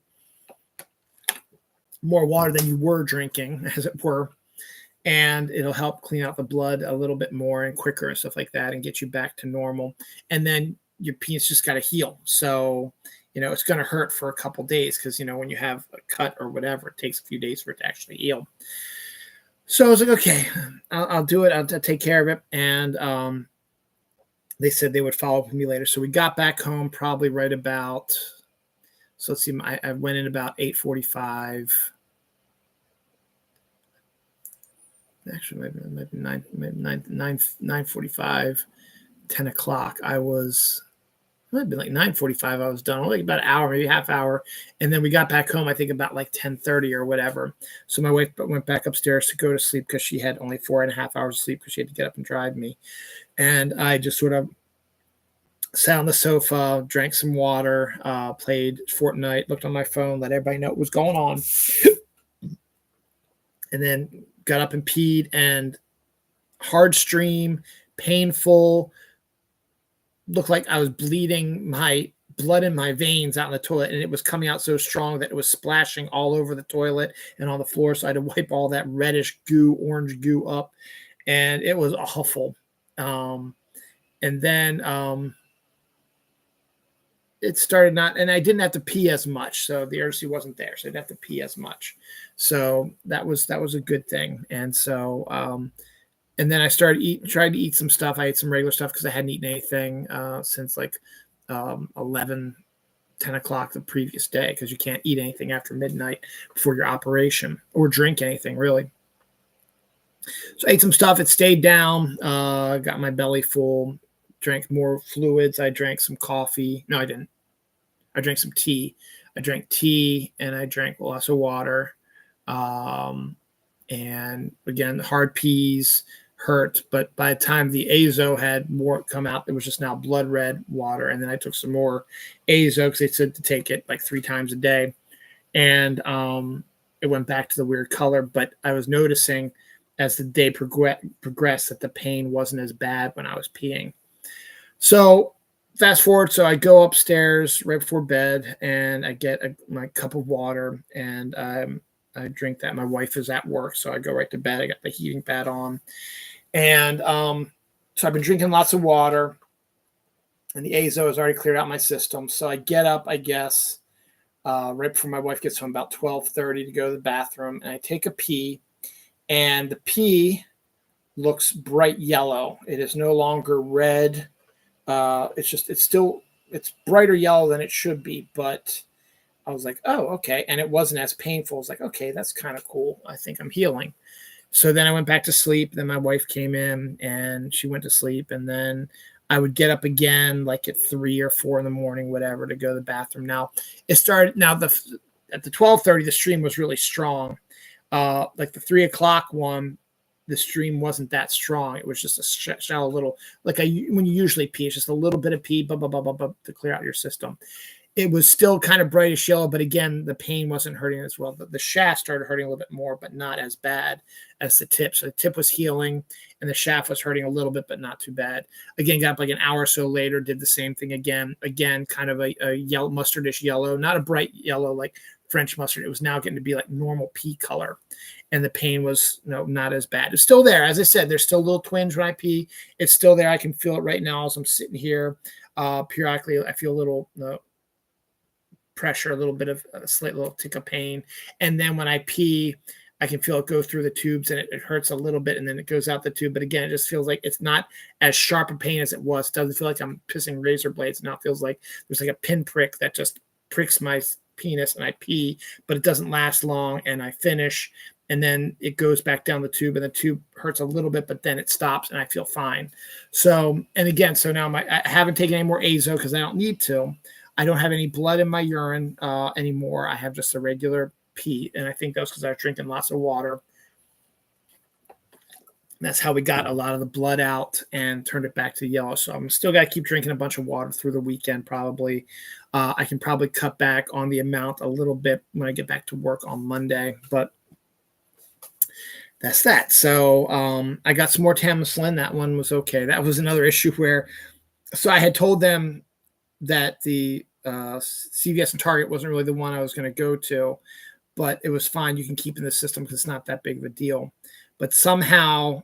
water than you were drinking, as it were. And it'll help clean out the blood a little bit more and quicker and stuff like that and get you back to normal. And then your penis just got to heal. So it's going to hurt for a couple days because, when you have a cut or whatever, it takes a few days for it to actually heal. So I was like, okay, I'll do it. I'll take care of it. And they said they would follow up with me later. So we got back home probably right about, so let's see, I went in about 8:45. Actually, maybe 9:45, 10 o'clock. It might have been like 9:45. I was done, like about an hour, maybe half hour. And then we got back home, I think about like 10:30 or whatever. So my wife went back upstairs to go to sleep because she had only 4.5 hours of sleep because she had to get up and drive me. And I just sort of sat on the sofa, drank some water, played Fortnite, looked on my phone, let everybody know what was going on. And then got up and peed, and hard stream, painful, looked like I was bleeding my blood in my veins out in the toilet, and it was coming out so strong that it was splashing all over the toilet and on the floor. So I had to wipe all that reddish goo, orange goo up, and it was awful. And then it started and I didn't have to pee as much. So the urgency wasn't there. So I didn't have to pee as much. So that was a good thing. And so, and then I tried to eat some stuff. I ate some regular stuff because I hadn't eaten anything since like 11, 10 o'clock the previous day because you can't eat anything after midnight before your operation or drink anything, really. So I ate some stuff. It stayed down, got my belly full, drank more fluids. I drank some coffee. No, I didn't. I drank some tea. I drank tea, and I drank lots of water. And again, hard peas hurt, but by the time the Azo had more come out, it was just now blood red water. And then I took some more Azo because they said to take it like 3 times a day, and it went back to the weird color. But I was noticing as the day progressed that the pain wasn't as bad when I was peeing. So fast forward, so I go upstairs right before bed, and I get my cup of water, and I drink that. My wife is at work, so I go right to bed. I got the heating pad on. And so I've been drinking lots of water, and the Azo has already cleared out my system. So I get up, I guess, right before my wife gets home, about 12:30 to go to the bathroom, and I take a pee, and the pee looks bright yellow. It is no longer red. It's brighter yellow than it should be, but I was like, oh, okay. And it wasn't as painful. I was like, okay, that's kind of cool. I think I'm healing. So then I went back to sleep. Then my wife came in and she went to sleep. And then I would get up again, like at 3 or 4 in the morning, whatever, to go to the bathroom. Now it started. At the 12:30, the stream was really strong. Like the 3 o'clock one, the stream wasn't that strong. It was just a shallow little, like when you usually pee, it's just a little bit of pee, blah, blah, blah, blah, blah, to clear out your system. It was still kind of brightish yellow, but again, the pain wasn't hurting as well. The shaft started hurting a little bit more, but not as bad as the tip. So the tip was healing and the shaft was hurting a little bit, but not too bad. Again, got up like an hour or so later, did the same thing again. Again, kind of a yellow, mustardish yellow, not a bright yellow like French mustard. It was now getting to be like normal pee color. And the pain was not as bad. It's still there. As I said, there's still a little twinge when I pee. It's still there. I can feel it right now as I'm sitting here. Periodically, I feel a little pressure, a little bit of a slight little tick of pain. And then when I pee, I can feel it go through the tubes and it hurts a little bit and then it goes out the tube. But again, it just feels like it's not as sharp a pain as it was. It doesn't feel like I'm pissing razor blades. Now it feels like there's like a pinprick that just pricks my penis and I pee, but it doesn't last long and I finish and then it goes back down the tube and the tube hurts a little bit, but then it stops and I feel fine. So, and again, so now I haven't taken any more Azo because I don't need to. I don't have any blood in my urine anymore. I have just a regular pee. And I think that's because I was drinking lots of water. And that's how we got a lot of the blood out and turned it back to yellow. So I'm still got to keep drinking a bunch of water through the weekend probably. I can probably cut back on the amount a little bit when I get back to work on Monday. But that's that. So I got some more Tamoxifen. That one was okay. That was another issue where, so I had told them that the CVS and Target wasn't really the one I was going to go to, but it was fine. You can keep in the system because it's not that big of a deal. But somehow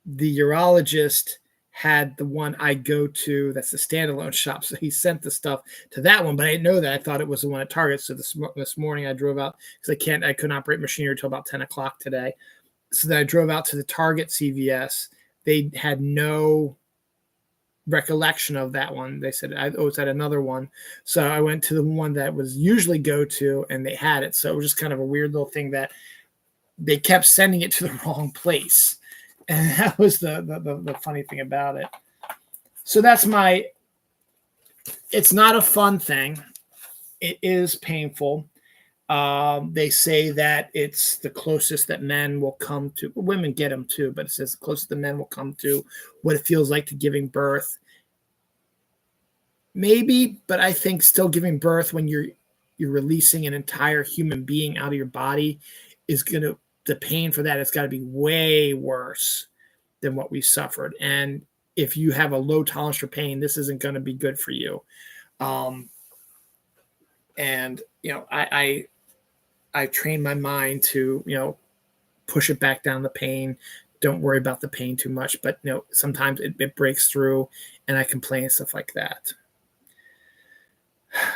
the urologist had the one I go to that's the standalone shop. So he sent the stuff to that one, but I didn't know that. I thought it was the one at Target. So this morning I drove out because I couldn't operate machinery until about 10 o'clock today. So then I drove out to the Target CVS. They had no recollection of that one. They said, it's at another one. So I went to the one that was usually go to and they had it. So it was just kind of a weird little thing that they kept sending it to the wrong place. And that was the funny thing about it. So that's it's not a fun thing. It is painful. They say that it's the closest that men will come to, women get them too, but it says the closest the men will come to what it feels like to giving birth. Maybe, but I think still giving birth when you're releasing an entire human being out of your body is the pain for that has got to be way worse than what we suffered. And if you have a low tolerance for pain, this isn't going to be good for you. And I trained my mind to, push it back down the pain. Don't worry about the pain too much. But, sometimes it breaks through and I complain and stuff like that.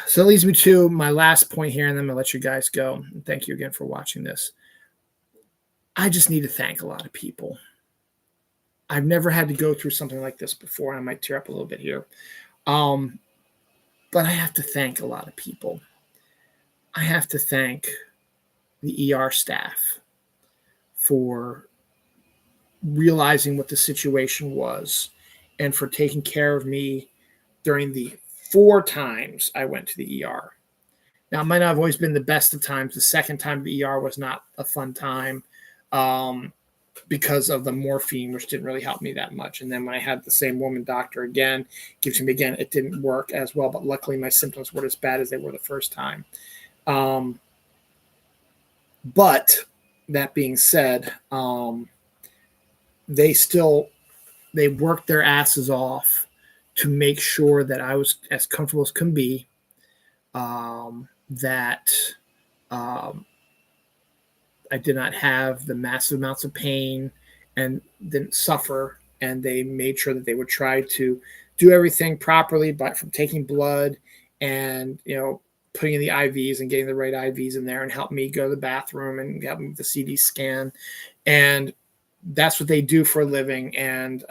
So that leads me to my last point here, and then I'm going to let you guys go. And thank you again for watching this. I just need to thank a lot of people. I've never had to go through something like this before, and I might tear up a little bit here. But I have to thank a lot of people. I have to thank the ER staff for realizing what the situation was and for taking care of me during the 4 times I went to the ER. Now, it might not have always been the best of times. The second time the ER was not a fun time because of the morphine, which didn't really help me that much. And then when I had the same woman doctor again, gives me again, it didn't work as well. But luckily, my symptoms weren't as bad as they were the first time. But that being said, they worked their asses off to make sure that I was as comfortable as can be, that I did not have the massive amounts of pain and didn't suffer. And they made sure that they would try to do everything properly, but from taking blood and, putting in the IVs and getting the right IVs in there and help me go to the bathroom and help me with the CD scan. And that's what they do for a living. And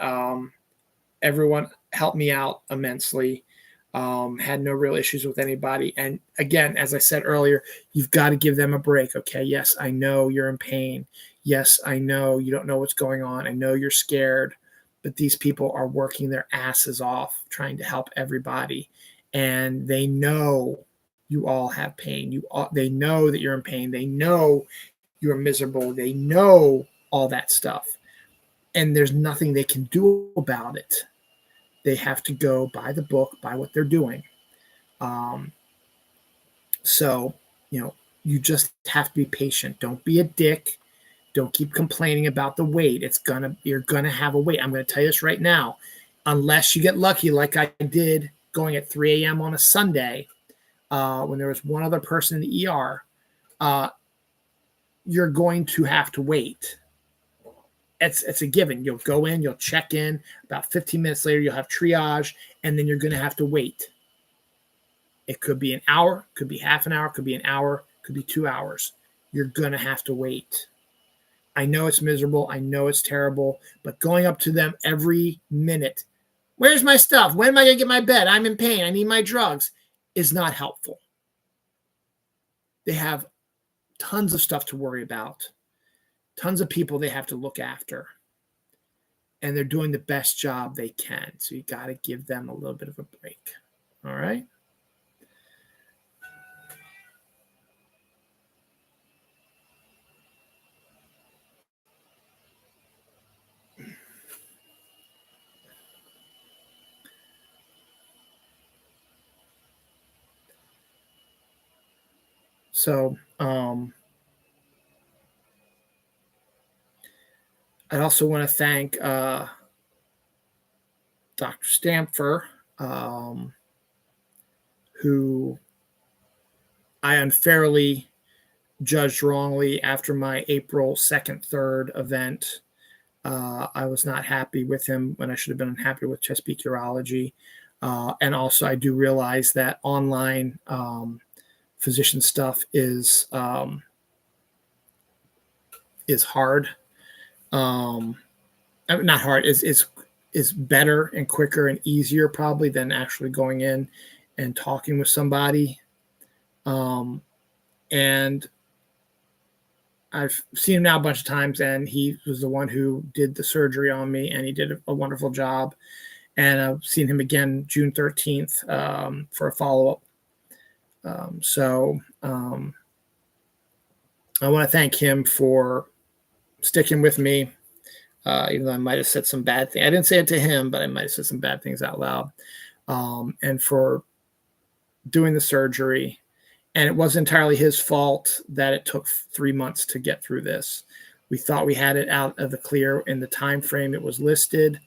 everyone helped me out immensely. Had no real issues with anybody. And again, as I said earlier, you've got to give them a break. Okay. Yes, I know you're in pain. Yes, I know you don't know what's going on. I know you're scared, but these people are working their asses off trying to help everybody. And they know You all have pain. They know that you're in pain. They know you're miserable. They know all that stuff. And there's nothing they can do about it. They have to go by the book, by what they're doing. So, you just have to be patient. Don't be a dick. Don't keep complaining about the wait. You're gonna have a wait. I'm gonna tell you this right now. Unless you get lucky, like I did, going at 3 a.m. on a Sunday, when there was one other person in the ER, you're going to have to wait. It's a given. You'll go in, you'll check in. About 15 minutes later, you'll have triage, and then you're going to have to wait. It could be an hour, could be half an hour, could be an hour, could be 2 hours. You're going to have to wait. I know it's miserable. I know it's terrible, but going up to them every minute, where's my stuff? When am I going to get my bed? I'm in pain. I need my drugs, is not helpful. They have tons of stuff to worry about, tons of people they have to look after, and they're doing the best job they can. So you got to give them a little bit of a break. All right. So, I also want to thank Dr. Stamfer, who I unfairly judged wrongly after my April 2nd, 3rd event. I was not happy with him when I should have been happy with Chesapeake Urology. And also, I do realize that online physician stuff is hard. Not hard. Is better and quicker and easier probably than actually going in and talking with somebody. And I've seen him now a bunch of times, and he was the one who did the surgery on me, and he did a wonderful job. And I've seen him again June 13th for a follow-up. So I want to thank him for sticking with me, even though I might have said some bad things. I didn't say it to him, but I might have said some bad things out loud. And for doing the surgery. And it wasn't entirely his fault that it took 3 months to get through this. We thought we had it out of the clear in the time frame it was listed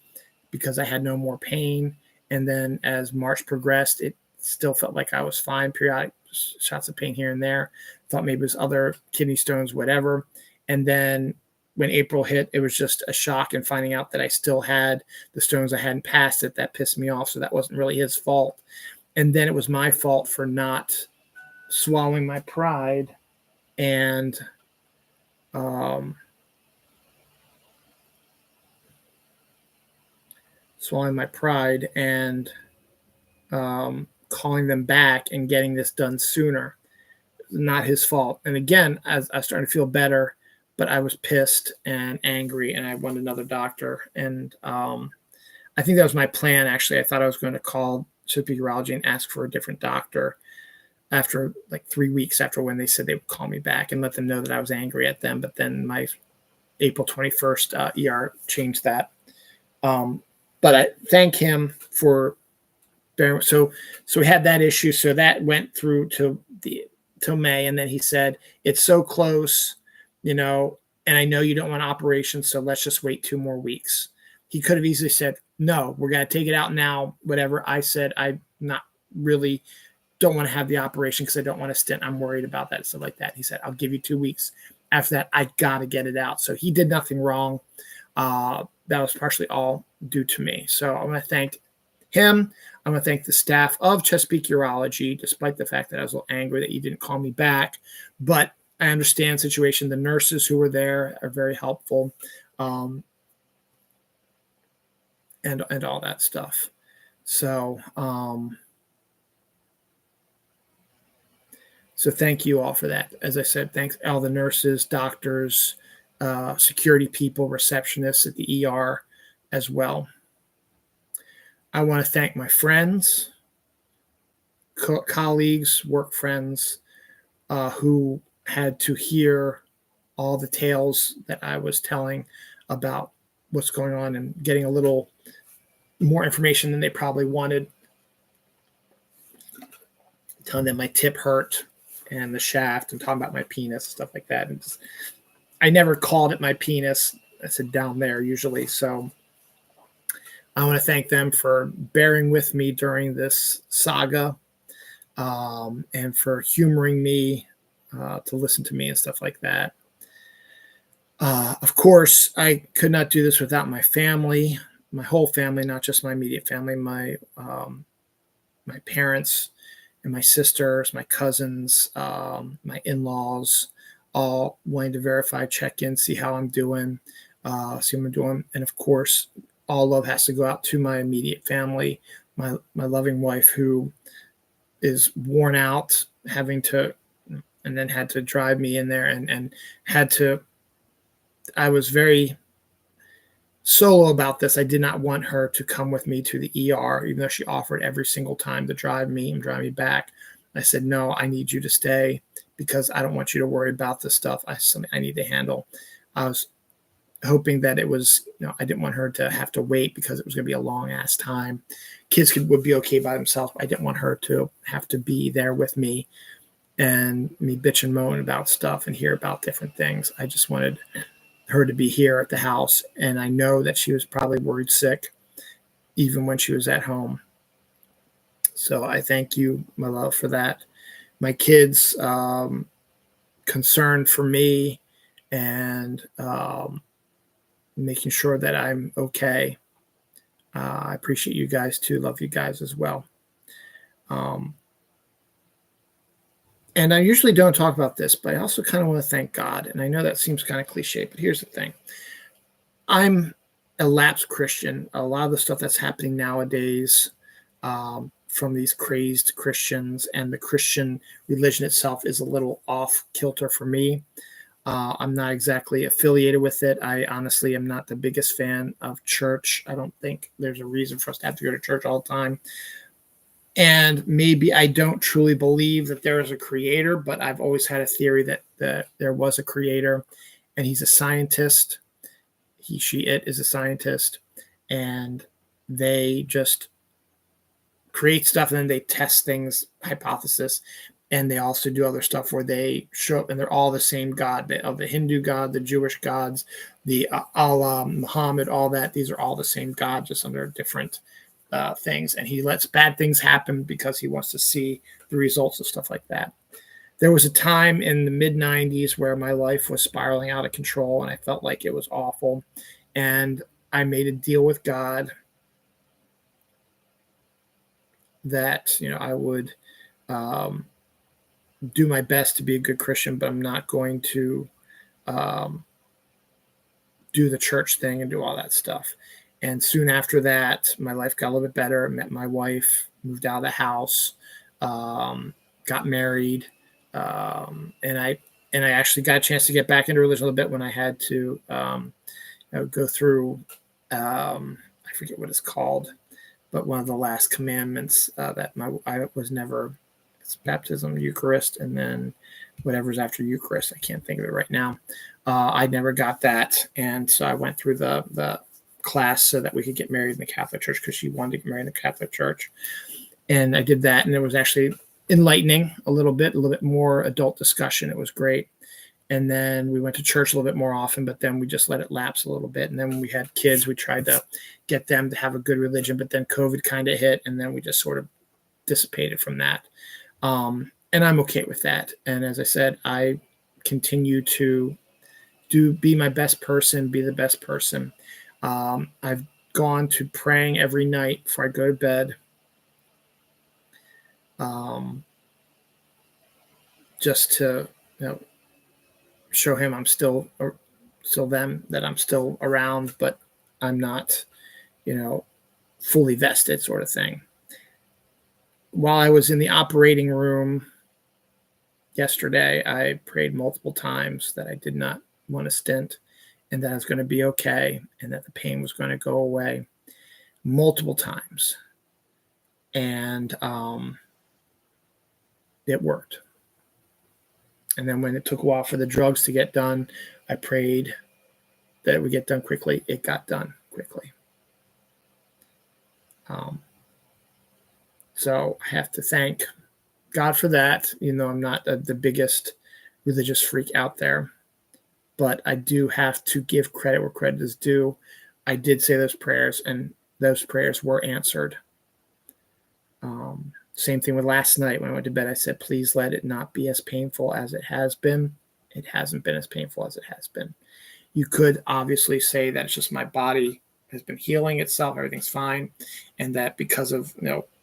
because I had no more pain. And then as March progressed, it still felt like I was fine, periodic shots of pain here and there. Thought maybe it was other kidney stones, whatever. And then when April hit, it was just a shock, and finding out that I still had the stones, I hadn't passed it, that pissed me off. So that wasn't really his fault. And then it was my fault for not swallowing my pride and calling them back and getting this done sooner. Not his fault. And again, as I was starting to feel better, but I was pissed and angry, and I wanted another doctor. And I think that was my plan, actually. I thought I was going to call Chesapeake Urology and ask for a different doctor after like 3 weeks after when they said they would call me back and let them know that I was angry at them. But then my April 21st ER changed that. But I thank him for bearing. So we had that issue. So that went through till May. And then he said, it's so close, and I know you don't want operations, so let's just wait 2 more weeks. He could have easily said, no, we're going to take it out now, whatever. I said, I not really don't want to have the operation because I don't want to stint. I'm worried about that, stuff like that. He said, I'll give you 2 weeks. After that, I got to get it out. So he did nothing wrong. That was partially all due to me. So I want to thank him. I want to thank the staff of Chesapeake Urology, despite the fact that I was a little angry that you didn't call me back. But I understand the situation. The nurses who were there are very helpful, and all that stuff. So thank you all for that. As I said, thanks all the nurses, doctors, security people, receptionists at the ER as well. I want to thank my friends, colleagues, work friends, who had to hear all the tales that I was telling about what's going on and getting a little more information than they probably wanted, telling them my tip hurt and the shaft and talking about my penis, stuff like that. And just, I never called it my penis. I said down there usually. So I want to thank them for bearing with me during this saga, and for humoring me, to listen to me and stuff like that. Of course, I could not do this without my family, my whole family, not just my immediate family, my parents and my sisters, my cousins, my in-laws, all wanting to verify, check in, see how I'm doing, see what I'm doing. And of course, all love has to go out to my immediate family, my loving wife, who is worn out, having to, and then had to drive me in there, and had to. I was very solo about this. I did not want her to come with me to the ER, even though she offered every single time to drive me and drive me back. I said, no, I need you to stay because I don't want you to worry about this stuff. I need to handle. I was hoping that it was, I didn't want her to have to wait because it was going to be a long ass time. Kids would be okay by themselves. I didn't want her to have to be there with me and me bitch and moan about stuff and hear about different things. I just wanted her to be here at the house. And I know that she was probably worried sick even when she was at home. So I thank you, my love, for that. My kids, concerned for me and, making sure that I'm okay. I appreciate you guys too. Love you guys as well. And I usually don't talk about this, but I also kind of want to thank God. And I know that seems kind of cliche, but here's the thing. I'm a lapsed Christian. A lot of the stuff that's happening nowadays, from these crazed Christians and the Christian religion itself, is a little off kilter for me. I'm not exactly affiliated with it. I honestly am not the biggest fan of church. I don't think there's a reason for us to have to go to church all the time. And maybe I don't truly believe that there is a creator, but I've always had a theory that there was a creator, and he's a scientist. He, she, it is a scientist, and they just create stuff and then they test things, hypothesis. And they also do other stuff where they show up and they're all the same God, of the Hindu God, the Jewish gods, the Allah, Muhammad, all that. These are all the same God, just under different things. And he lets bad things happen because he wants to see the results of stuff like that. There was a time in the mid 90s where my life was spiraling out of control and I felt like it was awful. And I made a deal with God that, I would, do my best to be a good Christian, but I'm not going to, do the church thing and do all that stuff. And soon after that, my life got a little bit better. I met my wife, moved out of the house, got married, and I actually got a chance to get back into religion a little bit when I had to, go through, I forget what it's called, but one of the last commandments, that I was never. It's baptism, Eucharist, and then whatever's after Eucharist. I can't think of it right now. I never got that, and so I went through the class so that we could get married in the Catholic Church because she wanted to get married in the Catholic Church, and I did that, and it was actually enlightening a little bit more adult discussion. It was great, and then we went to church a little bit more often, but then we just let it lapse a little bit, and then when we had kids, we tried to get them to have a good religion, but then COVID kind of hit, and then we just sort of dissipated from that. And I'm okay with that. And as I said, I continue to be my best person, be the best person. I've gone to praying every night before I go to bed. Just to, show him I'm still them, that I'm still around, but I'm not, fully vested, sort of thing. While I was in the operating room yesterday, I prayed multiple times that I did not want to stint and that I was going to be okay and that the pain was going to go away multiple times. And it worked. And then when it took a while for the drugs to get done, I prayed that it would get done quickly. It got done quickly. So I have to thank God for that. I'm not the biggest religious freak out there, but I do have to give credit where credit is due. I did say those prayers, and those prayers were answered. Same thing with last night when I went to bed. I said, please let it not be as painful as it has been. It hasn't been as painful as it has been. You could obviously say that it's just my body has been healing itself. Everything's fine. And that because of,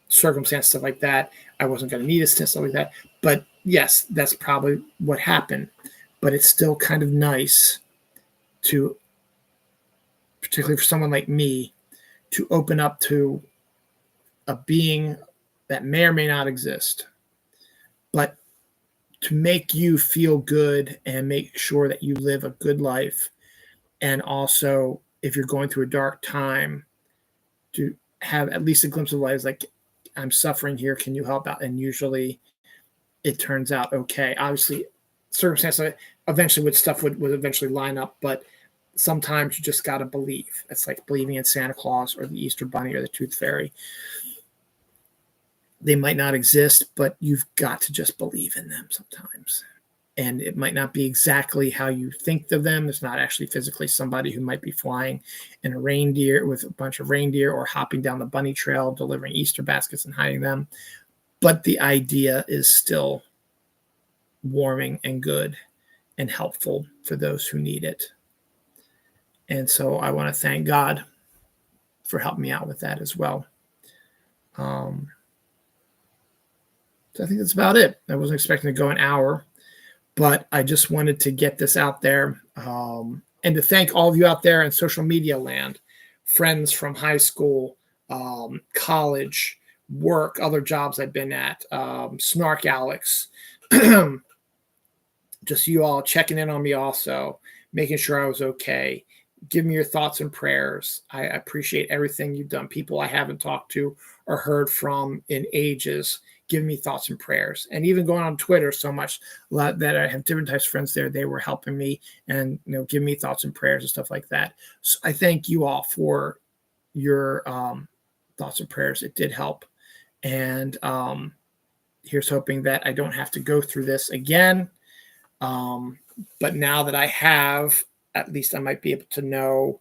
circumstance, stuff like that, I wasn't going to need a stint, stuff like that. But yes, that's probably what happened. But it's still kind of nice to, particularly for someone like me, to open up to a being that may or may not exist, but to make you feel good and make sure that you live a good life. And also, if you're going through a dark time, to have at least a glimpse of life, is like, I'm suffering here. Can you help out? And usually it turns out okay. Obviously, circumstances eventually with stuff would eventually line up, but sometimes you just got to believe. It's like believing in Santa Claus or the Easter Bunny or the Tooth Fairy. They might not exist, but you've got to just believe in them sometimes. And it might not be exactly how you think of them. It's not actually physically somebody who might be flying in a reindeer with a bunch of reindeer or hopping down the bunny trail, delivering Easter baskets and hiding them. But the idea is still warming and good and helpful for those who need it. And so I want to thank God for helping me out with that as well. So I think that's about it. I wasn't expecting to go an hour, but I just wanted to get this out there, and to thank all of you out there in social media land, friends from high school, college, work, other jobs I've been at, Snark Alex, just you all checking in on me also, making sure I was okay. Give me your thoughts and prayers. I appreciate everything you've done. People I haven't talked to or heard from in ages, give me thoughts and prayers. And even going on Twitter so much that I have different types of friends there, they were helping me and give me thoughts and prayers and stuff like that. So I thank you all for your thoughts and prayers. It did help. And here's hoping that I don't have to go through this again. But now that I have, at least I might be able to know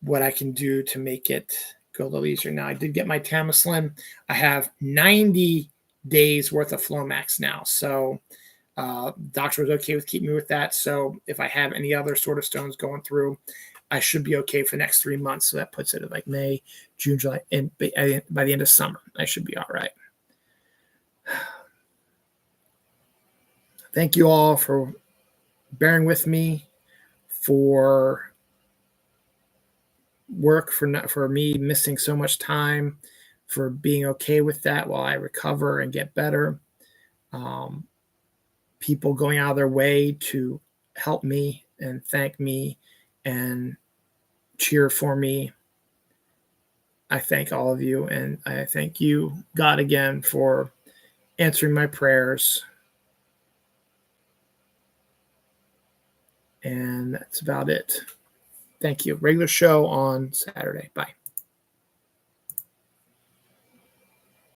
what I can do to make it go a little easier. Now, I did get my Tamoxiflin. I have 90 days worth of Flomax now. So doctor was okay with keeping me with that. So if I have any other sort of stones going through, I should be okay for the next 3 months. So that puts it at like May, June, July, and by the end of summer, I should be all right. Thank you all for bearing with me, for work, for me missing so much time, for being okay with that while I recover and get better. People going out of their way to help me and thank me and cheer for me. I thank all of you, and I thank you, God, again for answering my prayers. And that's about it. Thank you. Regular show on Saturday. Bye.